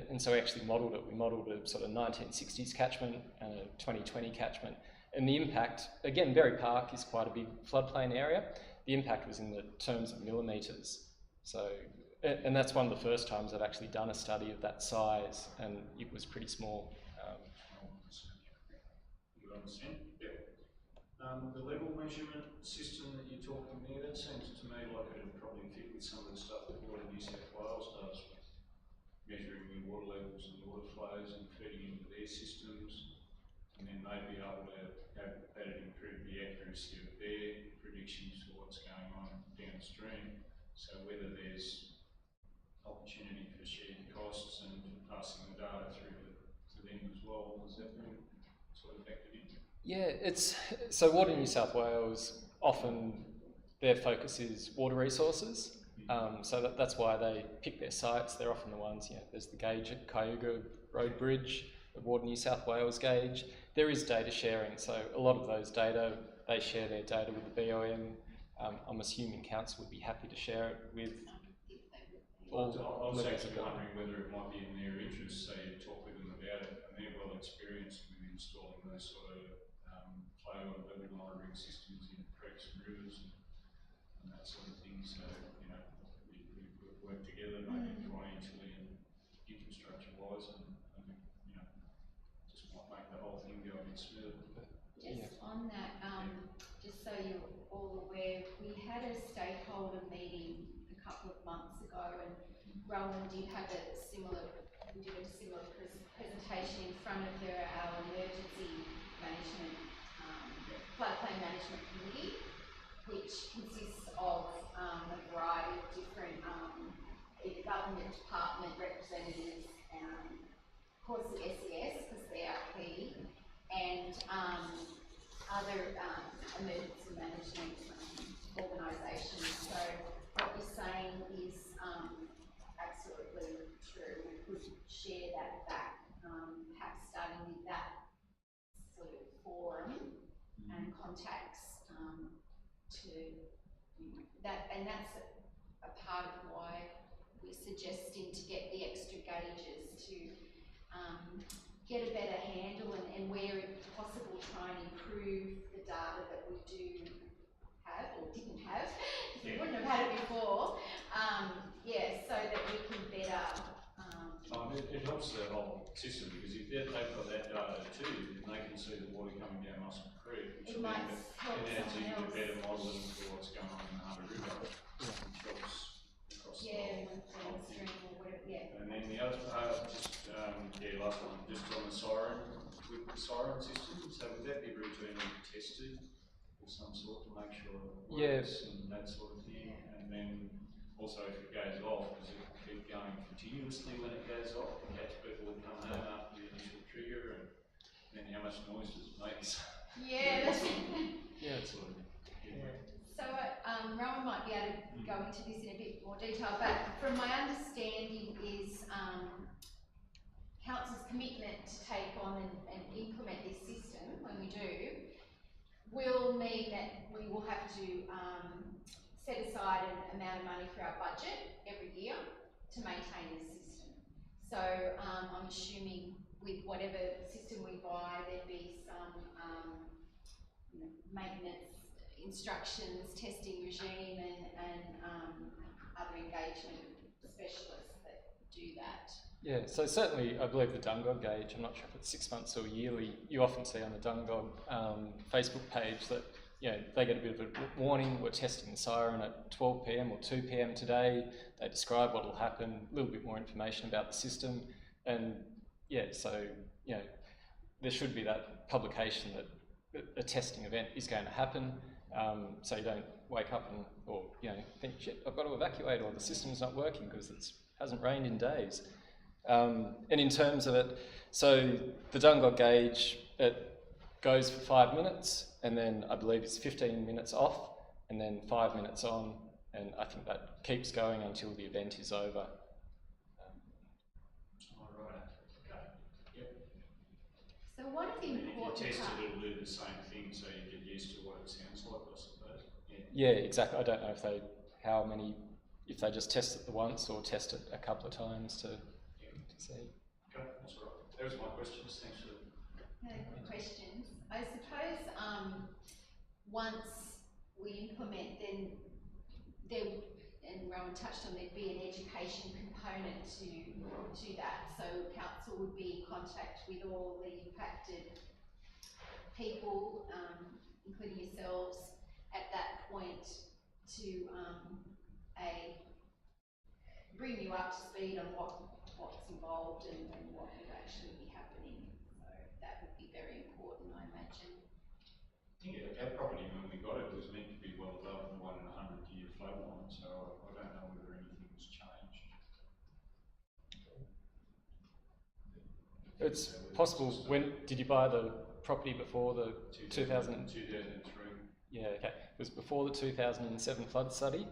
And so we actually modelled it. We modelled a sort of 1960s catchment and a 2020 catchment. And the impact, again, Berry Park is quite a big floodplain area. The impact was in the terms of millimetres. So, and that's one of the first times I've actually done a study of that size, and it was pretty small. You understand? Yeah. The level measurement system that you're talking there, that seems to me like it would probably fit with some of the stuff that Water New South Wales does, with measuring the water levels and water flows and feeding into their systems, and then maybe able to have that improve the accuracy of their predictions for what's going on downstream. So whether there's opportunity costs and passing the data through to them as well. Has that been sort of factored in? Yeah, it's so Water New South Wales often their focus is water resources. So that's why they pick their sites. They're often the ones, there's the gauge at Cayuga Road Bridge, the Water New South Wales gauge. There is data sharing, so a lot of those data, they share their data with the BOM. I'm assuming council would be happy to share it with all. I was actually wondering whether it might be in their interest, say you talk with them about it, and they're well experienced with installing those sort of flow and level monitoring systems in creeks and rivers and that sort of thing. So, we work together, maybe financially and infrastructure-wise, and just might make the whole thing go a bit smoother. Just on that, just so you're all aware, we had a stakeholder meeting a couple of months ago, and Rowan did have a similar presentation in front of our emergency management, floodplain management committee, which consists of a variety of different either government department representatives, of course the SES, because they are key, and other emergency management organisations. So what you're saying is absolutely true. We could share that back, perhaps starting with that sort of forum and contacts to that, and that's a part of why we're suggesting to get the extra gauges to get a better handle and where it's possible try and improve the data that we do have or didn't have, because we wouldn't have had it before. So that we can better. It helps the whole system, because if they've got that data too, then they can see the water coming down Muscle Creek, which It might help and then it's someone even else. better modelling for what's going on in the Hunter River, which helps across the whole thing. Stream or whatever, And then the other part, last one, just on the siren, with the siren system, so would that be routinely tested of some sort to make sure it works and that sort of thing? And then also if it goes off, does it keep going continuously when it goes off and catch people that come home after the initial trigger, and then how much noise does it make? Yeah, that's Sort of, So Rowan might be able to go into this in a bit more detail, but from my understanding is Council's commitment to take on and implement this system, when we do, will mean that we will have to set aside an amount of money for our budget every year to maintain this system. So I'm assuming with whatever system we buy, there'd be some maintenance instructions, testing regime, and other engagement specialists that do that. Yeah, so certainly I believe the Dungog gauge, I'm not sure if it's 6 months or yearly, you often see on the Dungog Facebook page that they get a bit of a warning, we're testing the siren at 12 PM or 2 PM today. They describe what will happen, a little bit more information about the system, and so there should be that publication that a testing event is going to happen, so you don't wake up or think, shit, I've got to evacuate, or the system's not working because it hasn't rained in days. And in terms of it, so the Dungog gauge, it goes for 5 minutes, and then I believe it's 15 minutes off, and then 5 minutes on, and I think that keeps going until the event is over. So one of the important if you test parts. it, it'll do the same thing, so you get used to what it sounds like, I suppose. Yeah, exactly. I don't know if they just test it the once or test it a couple of times to see. Okay, that's all right. That was my questions. Thanks for No questions. I suppose once we implement, then there, and Rowan touched on, there'd be an education component to that. So council would be in contact with all the impacted people, including yourselves, at that point to bring you up to speed on what's involved and what would actually be happening. So that would be very important, I imagine. I think our property when we got it was meant to be well above the 100-year flood line, so I don't know whether anything's changed. It's possible. When did you buy the property before the 2000? 2003. Yeah, okay. It was before the 2007 flood study.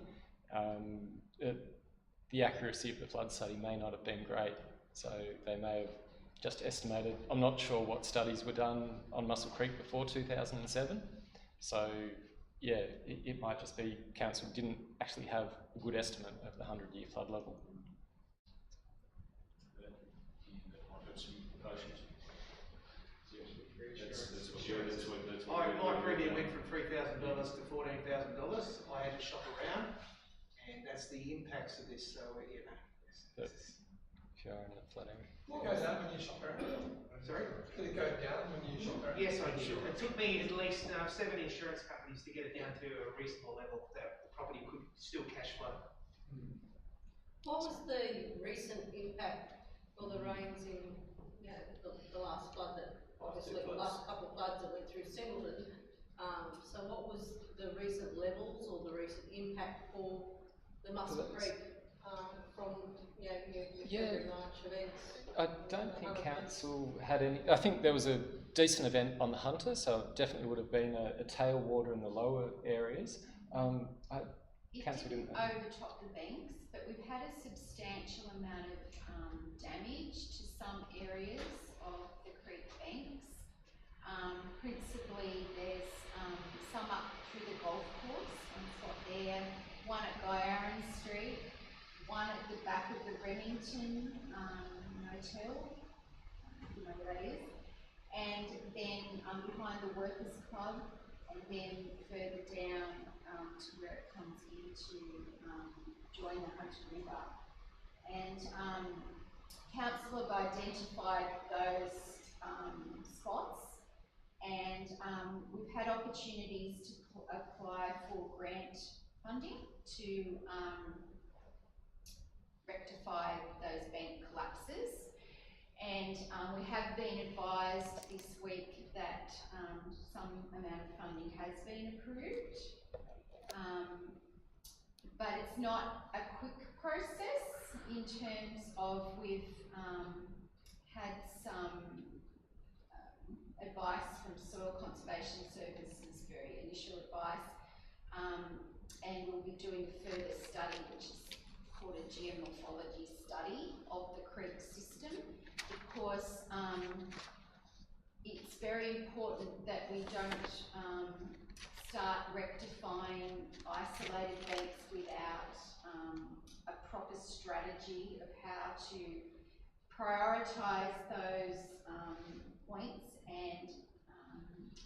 The accuracy of the flood study may not have been great, so they may have just estimated. I'm not sure what studies were done on Muscle Creek before 2007, so yeah, it might just be council didn't actually have a good estimate of the 100-year flood level. That might have some implications. My premium went from $3,000 to $14,000. I had to shop around, and that's the impacts of this. So you know. But if you're in a flood area. Did it go down when you shop around? Sorry. Did it go down when you shop around? Yes, I did. It took me at least 7 insurance companies to get it down to a reasonable level that the property could still cash flow. What was the recent impact for the rains in, you know, the last flood that, obviously the last couple of floods that went through Singleton? So what was the recent levels or the recent impact for the Muscle Creek from, you know, your February, March events? I don't think council had any. I think there was a decent event on the Hunter, so it definitely would have been a tailwater in the lower areas. It Council didn't didn't. overtop the banks, but we've had a substantial amount of damage to some areas of the creek banks. Principally, there's some up through the golf course, one spot there, one at Guyarran Street, one at the back of the Remington Motel, you know where that is, and then behind the Workers Club, and then further down to where it comes into join the Hunter River. And council have identified those spots, and we've had opportunities to apply for grant funding to rectify those bank collapses. And we have been advised this week that some amount of funding has been approved. But it's not a quick process in terms of we've had some advice from Soil Conservation Services, very initial advice, and we'll be doing a further study which is called a geomorphology study of the creek system, because it's very important that we don't start rectifying isolated banks without a proper strategy of how to prioritise those points and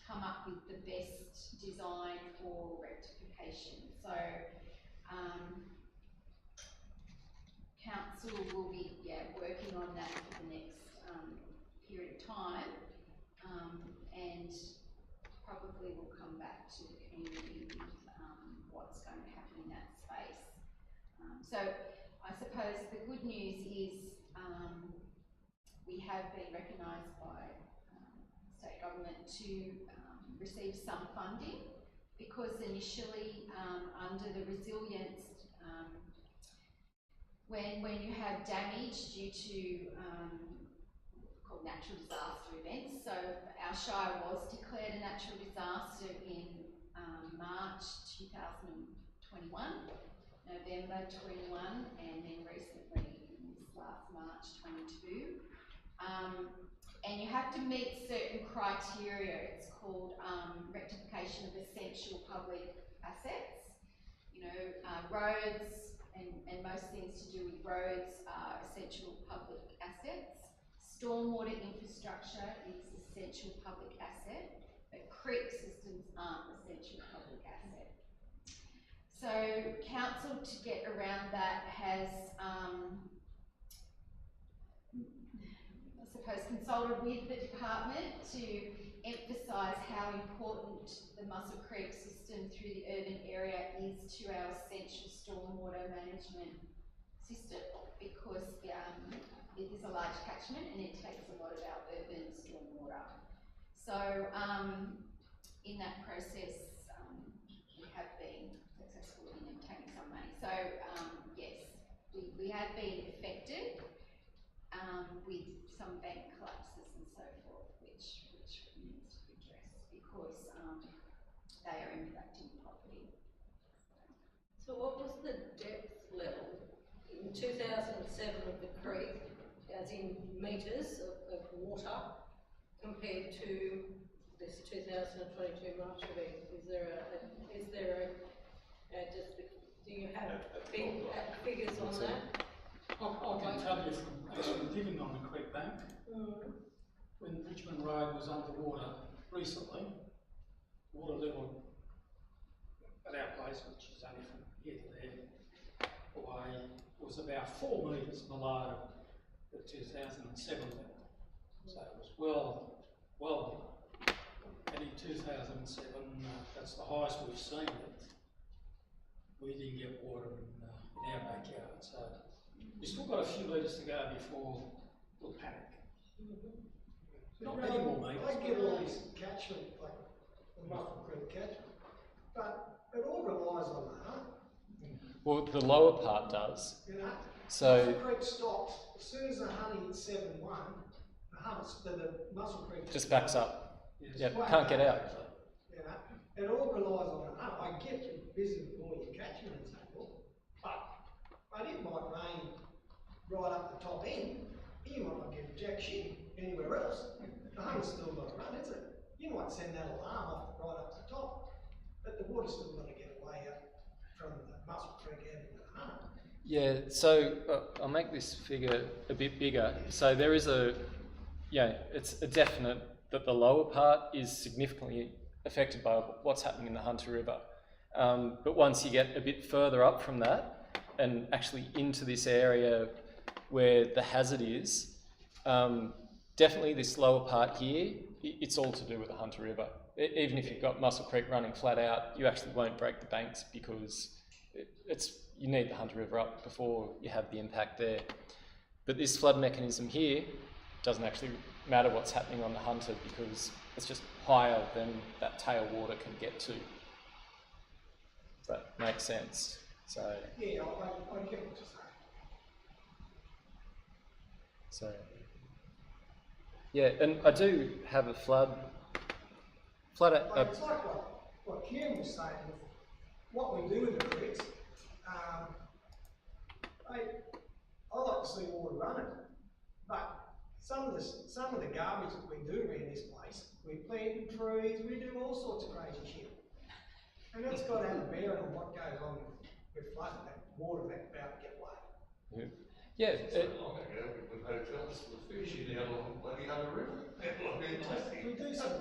come up with the best design for rectification. So council will be working on that for the next period of time, and probably will come back to the community with what's going to happen in that space. So I suppose the good news is we have been recognised by state government to receive some funding, because initially under the resilience, when you have damage due to called natural disaster events. So our shire was declared a natural disaster in March 2021, November 21, and then recently this last March 22. And you have to meet certain criteria. It's called rectification of essential public assets. You know, roads and most things to do with roads are essential public assets. Stormwater infrastructure is essential public asset, but creek systems aren't essential public asset. So council, to get around that, has I suppose consulted with the department to emphasise how important the Muscle Creek system through the urban area is to our essential stormwater management system, because it is a large catchment and it takes a lot of our urban stormwater. So in that process, we have been successful in obtaining some money. So yes, we have been affected with some bank collapses they are impacting property. So what was the depth level in 2007 of the creek, as in metres of water, compared to this 2022 March event? Do you have figures on that? I can tell you from actually living on the creek bank, when Richmond Road was underwater recently, water level at our place, which is only from here to there away, was about 4 metres below the 2007 level. So it was well below. And in 2007, that's the highest we've seen it. We didn't get water in our backyard, so we've still got a few metres to go before we'll panic. Not many more metres. I get all this catchment, like the Muffin Creek catchment, but it all relies on the hunt. Well, the lower part does. You know, So Mussel Creek stops as soon as the honey hits 7-1. The Mussel Creek just backs up. Yes. Yep, can't get out. You know, it all relies on the hunt. I get you're busy with all your catchment and so forth, but it might rain right up the top end. You might not get jack shit anywhere else. The hunt's still got to run, isn't it? You might send that alarm off right up the top, but the water's still got to get away up from the Mussel Creek end of the hunt. Yeah, so I'll make this figure a bit bigger. So there is it's a definite that the lower part is significantly affected by what's happening in the Hunter River. But once you get a bit further up from that and actually into this area where the hazard is, definitely this lower part here, it's all to do with the Hunter River. Even if you've got Mussel Creek running flat out, you actually won't break the banks because you need the Hunter River up before you have the impact there. But this flood mechanism here doesn't actually matter what's happening on the Hunter because it's just higher than that tailwater can get to. If that makes sense. So Yeah, I get what you're saying. Yeah, and I do have a flood. Like, it's like what Kieran was saying with what we do with the creeks. I like to see water running, but some of the garbage that we do around this place, we plant trees, we do all sorts of crazy shit, and that's got to have a bearing on what goes on with flooding. That water that's about to get away. Yeah. With hotels, with fishing out on bloody Hunter River. We do some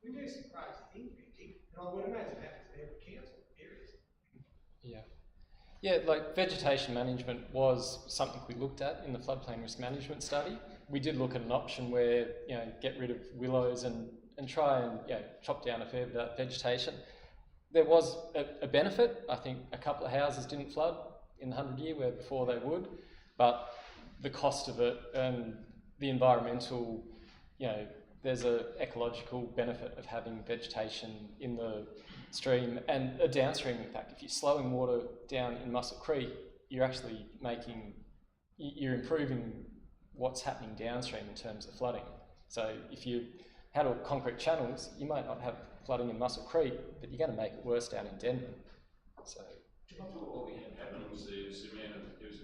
crazy things, really, and I would imagine it happens in every council areas. Yeah, like vegetation management was something we looked at in the floodplain risk management study. We did look at an option where, get rid of willows and try and, chop down a fair bit of vegetation. There was a benefit. I think a couple of houses didn't flood in the 100-year where before they would, but the cost of it and the environmental, there's an ecological benefit of having vegetation in the stream and a downstream impact. If you're slowing water down in Mussel Creek, you're actually you're improving what's happening downstream in terms of flooding. So if you had all concrete channels, you might not have flooding in Mussel Creek, but you're going to make it worse down in Denman. So I thought what we had happen was there was an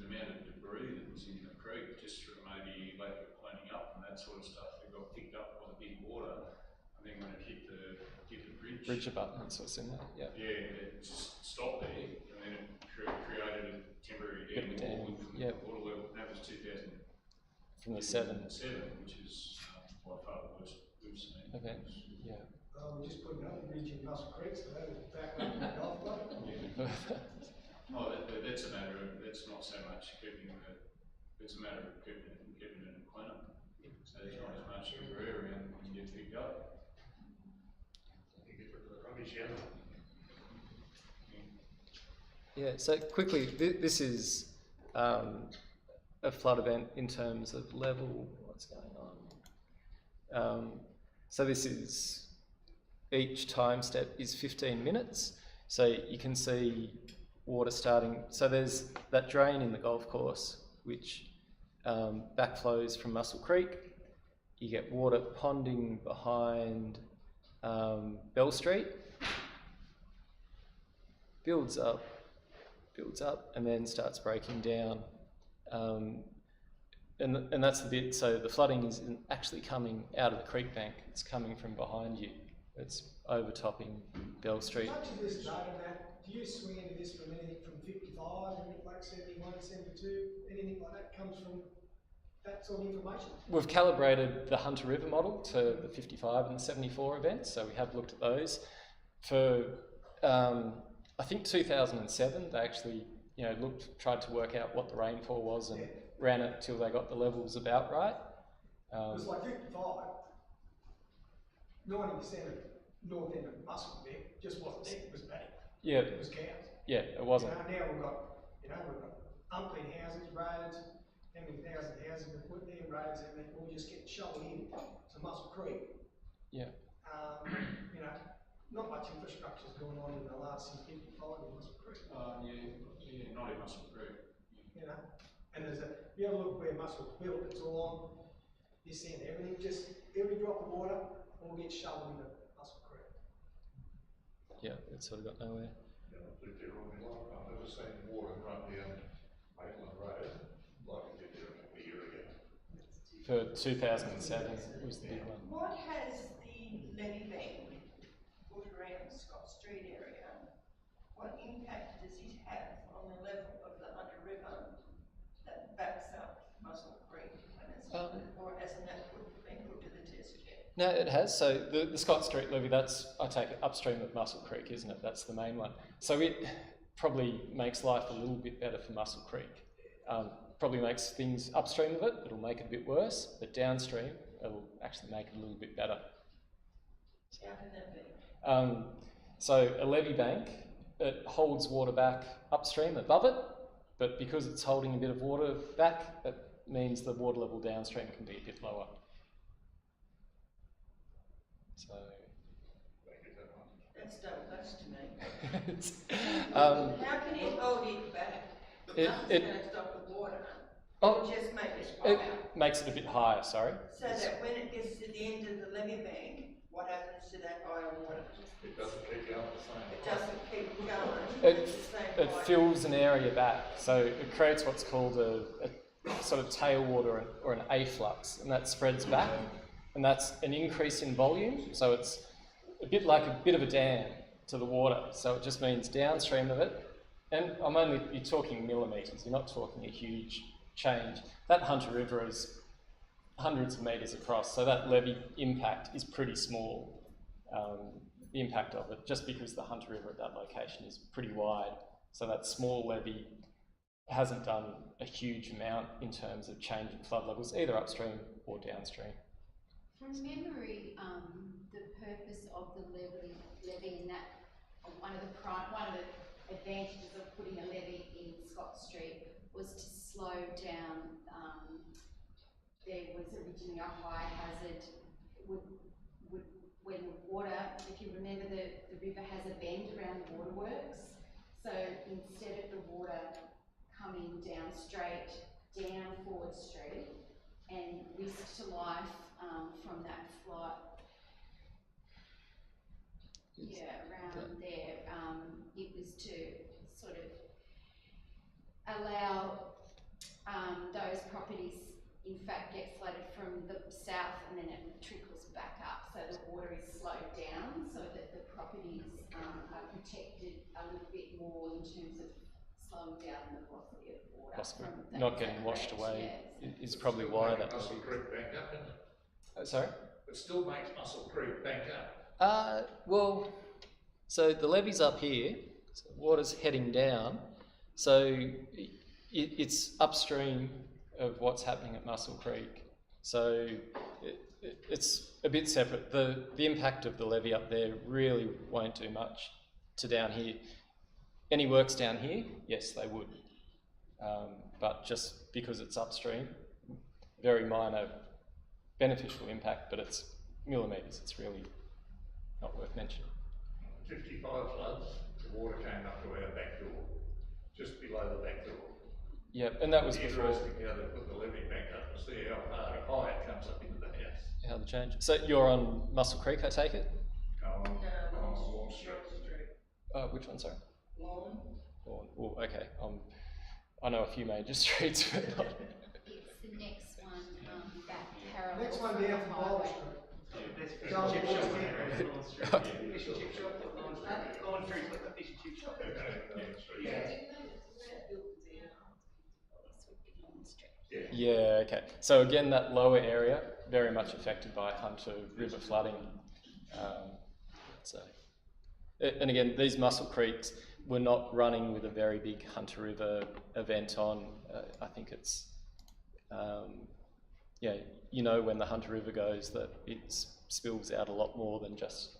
amount of debris that was in the creek just from maybe lack of cleaning up and that sort of stuff that got picked up by the big water. I think when it hit the bridge abutments was in there, yeah. Yeah, it just stopped there and then it created a temporary dam wall from the water level. That was 2007, From the 7. Which is by far the worst we've seen. Okay, yeah. We just put another bridge in Mussel Creek, so that was back up the golf club. That's a matter of, that's not so much it's a matter of keeping it cleaner. So there's not as much debris around when you get picked up. Yeah, so quickly, this is a flood event in terms of level, what's going on. So this is, each time step is 15 minutes. So you can see water starting, so there's that drain in the golf course, which backflows from Mussel Creek. You get water ponding behind Bell Street, builds up, and then starts breaking down. And that's the bit, so the flooding isn't actually coming out of the creek bank, it's coming from behind you. It's overtopping Bell Street. Much of this data, Matt, do you swing into this from anything from 55, anything like 71, 72, anything like that comes from that sort of information? We've calibrated the Hunter River model to the 55 and the 74 events, so we have looked at those. For, I think 2007, they actually, tried to work out what the rainfall was and ran it till they got the levels about right. It was like 55, 90% of north end of Muswellbrook just wasn't there, it was paddock. Yeah. It was cows. Yeah, it wasn't. Now we've got umpteen houses, roads, how many thousand houses we put there, roads, and they all just get shoveled in to Muswell Creek. Yeah. Not much infrastructure's gone on in the last since 55 in Muswell Creek. Yeah, not in Muscle Creek. And if you have a look where Muswell built, it's all on this end, every drop of water all gets shoveled into Muswell Creek. Yeah, it's sort of got nowhere. Yeah, I lived there all my life. I've never seen water run down Maitland Road like it did there a year ago. For 2007 was the big one. What has the levee bank put around Scott Street area? What impact does it have on the level of the Hunter River that backs up Muswell Creek? Or hasn't that been put to the test yet? No, it has. So the Scott Street levee, that's, I take it, upstream of Muswell Creek, isn't it? That's the main one. So it probably makes life a little bit better for Muswell Creek. Probably makes things upstream of it, it'll make it a bit worse, but downstream, it'll actually make it a little bit better. How can that be? So a levee bank, it holds water back upstream above it, but because it's holding a bit of water back, it means the water level downstream can be a bit lower. So That's don't much to me. how How can it hold it back? It- Nothing's it- going to stop the water. Oh, It'll just make it it higher. makes it a bit higher, sorry. So that when it gets to the end of the levee bank, what happens to that higher water? It doesn't keep going the same. It doesn't keep going. It- It's the same It height. fills an area back, so it creates what's called a sort of tailwater or an afflux, and that spreads back, and that's an increase in volume, so it's a bit like a bit of a dam to the water, so it just means downstream of it, and you're talking millimetres, you're not talking a huge change. That Hunter River is hundreds of metres across, so that levee impact is pretty small, the impact of it, just because the Hunter River at that location is pretty wide, so that small levee hasn't done a huge amount in terms of changing flood levels, either upstream or downstream. From memory, the purpose of the levy and that, one of the advantages of putting a levy in Scott Street was to slow down, there was originally a high hazard, when the water, if you remember the river has a bend around the waterworks, so instead of the water coming down straight down Ford Street and risk to life from that flood, around there, it was to sort of allow those properties in fact get flooded from the south and then it trickles back up, so the water is slowed down so that the properties are protected a little bit more in terms of slowing down the velocity of water. Possibly from that not getting washed range, away yeah. is probably why that Muscle levee. Creek bank up, isn't it? Sorry? It still makes Muscle Creek bank up. Well, so the levee's up here, so water's heading down, so it's upstream of what's happening at Muscle Creek. So it's a bit separate. The impact of the levee up there really won't do much to down here. Any works down here? Yes, they would. But just because it's upstream, very minor beneficial impact, but it's millimetres, it's really not worth mentioning. 55 floods, the water came up to our back door, just below the back door. Yeah, and that was It'd be before interesting how they put the levee back up and see how high it comes up into the house. how the change. So you're on Muscle Creek, I take it? On No, Wall Street. Which one, sorry? Lawn. Oh, okay. I know a few major streets, but not. It's the next one, that parallel. Next one down from Bowl Street. There's fish Go and chip on, shop go on. there, Lawn Street. Okay. Fish and chip shop, Lawn Street. Lawn Street's got the fish and chip shop. Yeah. This would be Lawn Street. Yeah, okay. So again, that lower area, very much affected by Hunter River flooding. And again, these mussel creeks were not running with a very big Hunter River event on. I think it's, yeah, you know, when the Hunter River goes that it spills out a lot more than just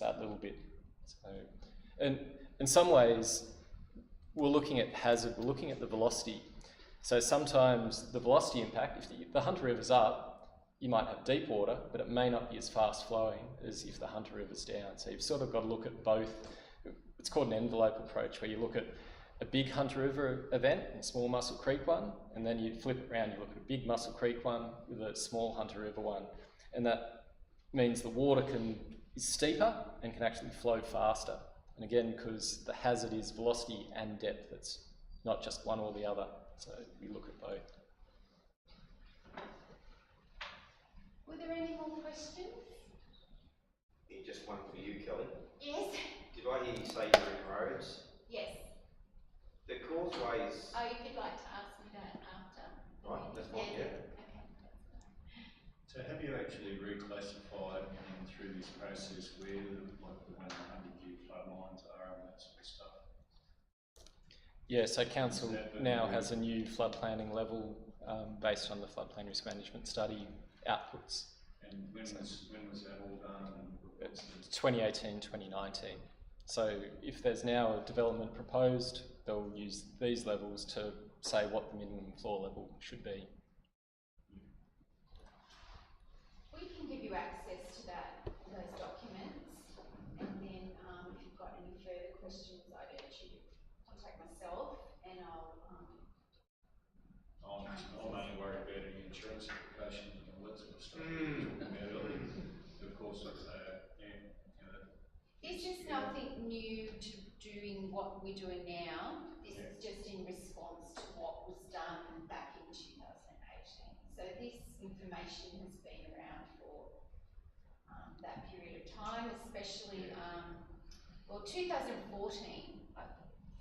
that little bit. So, and in some ways, we're looking at hazard, we're looking at the velocity. So sometimes the velocity impact, if the Hunter River's up, you might have deep water, but it may not be as fast flowing as if the Hunter River's down. So you've sort of got to look at both. It's called an envelope approach, where you look at a big Hunter River event and a small Mussel Creek one, and then you flip it around, you look at a big Mussel Creek one with a small Hunter River one. And that means the water is steeper and can actually flow faster. And again, because the hazard is velocity and depth, it's not just one or the other. So we look at both. Were there any more questions? Yeah, just one for you, Kelly. Yes. Did I hear you say green roads? Yes. The causeways, Oh, if you'd like to ask me that after. right, that's fine, yeah. Okay. So have you actually reclassified through this process where like the 100-year flood lines are and that sort of stuff? Yeah, so council now has a new flood planning level based on the floodplain risk management study outputs. And when was that all done? And It's 2018, 2019. So if there's now a development proposed, they'll use these levels to say what the minimum floor level should be. We can give you access to those documents, and then if you've got any further questions, I'd urge you to contact myself, and I'm only worried about any insurance implications and all that sort of stuff we were talking about earlier. Of course, this is nothing new to doing what we're doing now. This is just in response to what was done back in 2018. So this information has been around for that period of time, especially, 2014, I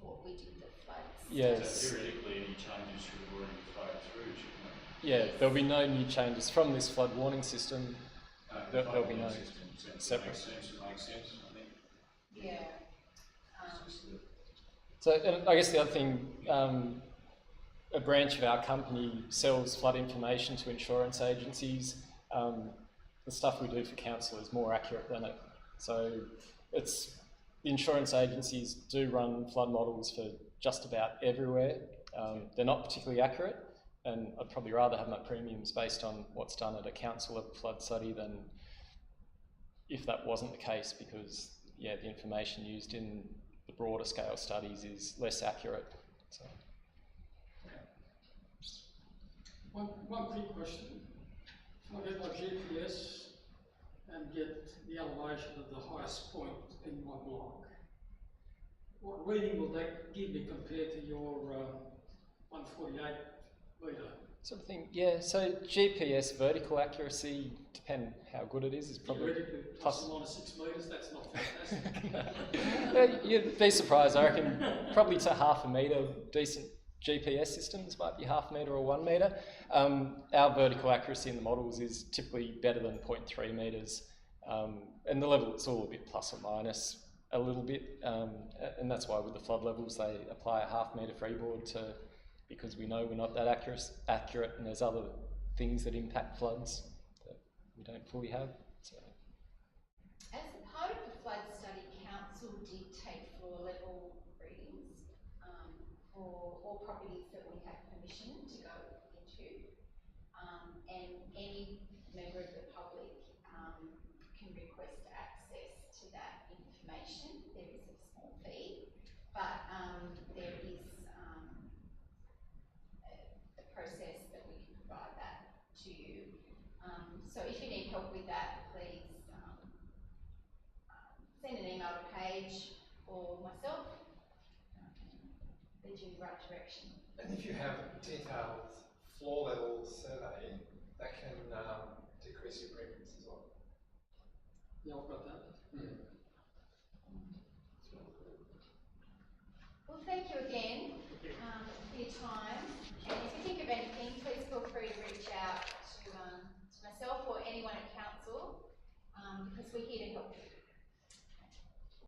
thought we did the floods. Yes. So theoretically, any changes should have already flowed through, shouldn't they? Yeah, there'll be no new changes from this flood warning system. There'll be no separate. Makes sense, I think. Yeah. So and I guess the other thing, a branch of our company sells flood information to insurance agencies. The stuff we do for council is more accurate than it. So the insurance agencies do run flood models for just about everywhere. They're not particularly accurate, and I'd probably rather have my premiums based on what's done at a council level flood study than if that wasn't the case, because yeah, the information used in the broader scale studies is less accurate. So. One quick question. If I get my GPS and get the elevation of the highest point in my block, what reading will that give me compared to your 148 metre? Sort of thing, yeah. So GPS vertical accuracy, depend how good it is probably plus or minus 6 metres. That's not fantastic. You'd be surprised. I reckon probably to half a metre. Decent GPS systems might be half a metre or 1 metre. Our vertical accuracy in the models is typically better than 0.3 metres, and the level it's all a bit plus or minus a little bit, and that's why with the flood levels they apply a half metre freeboard to. Because we know we're not that accurate, and there's other things that impact floods that we don't fully have. So. As a part of the flood study, council did take floor level readings for all properties that we had permission to go into, and any member of the public can request access to that information. There is a small fee, but there is process that we can provide that to you. So if you need help with that, please send an email to Paige or myself, lead you in the right direction. And if you have a detailed floor level survey, that can decrease your premiums as well. Yeah, I've got that. Well, thank you again for your time. And if you think of anything, please feel free to reach out to myself or anyone at council, because we're here to help you.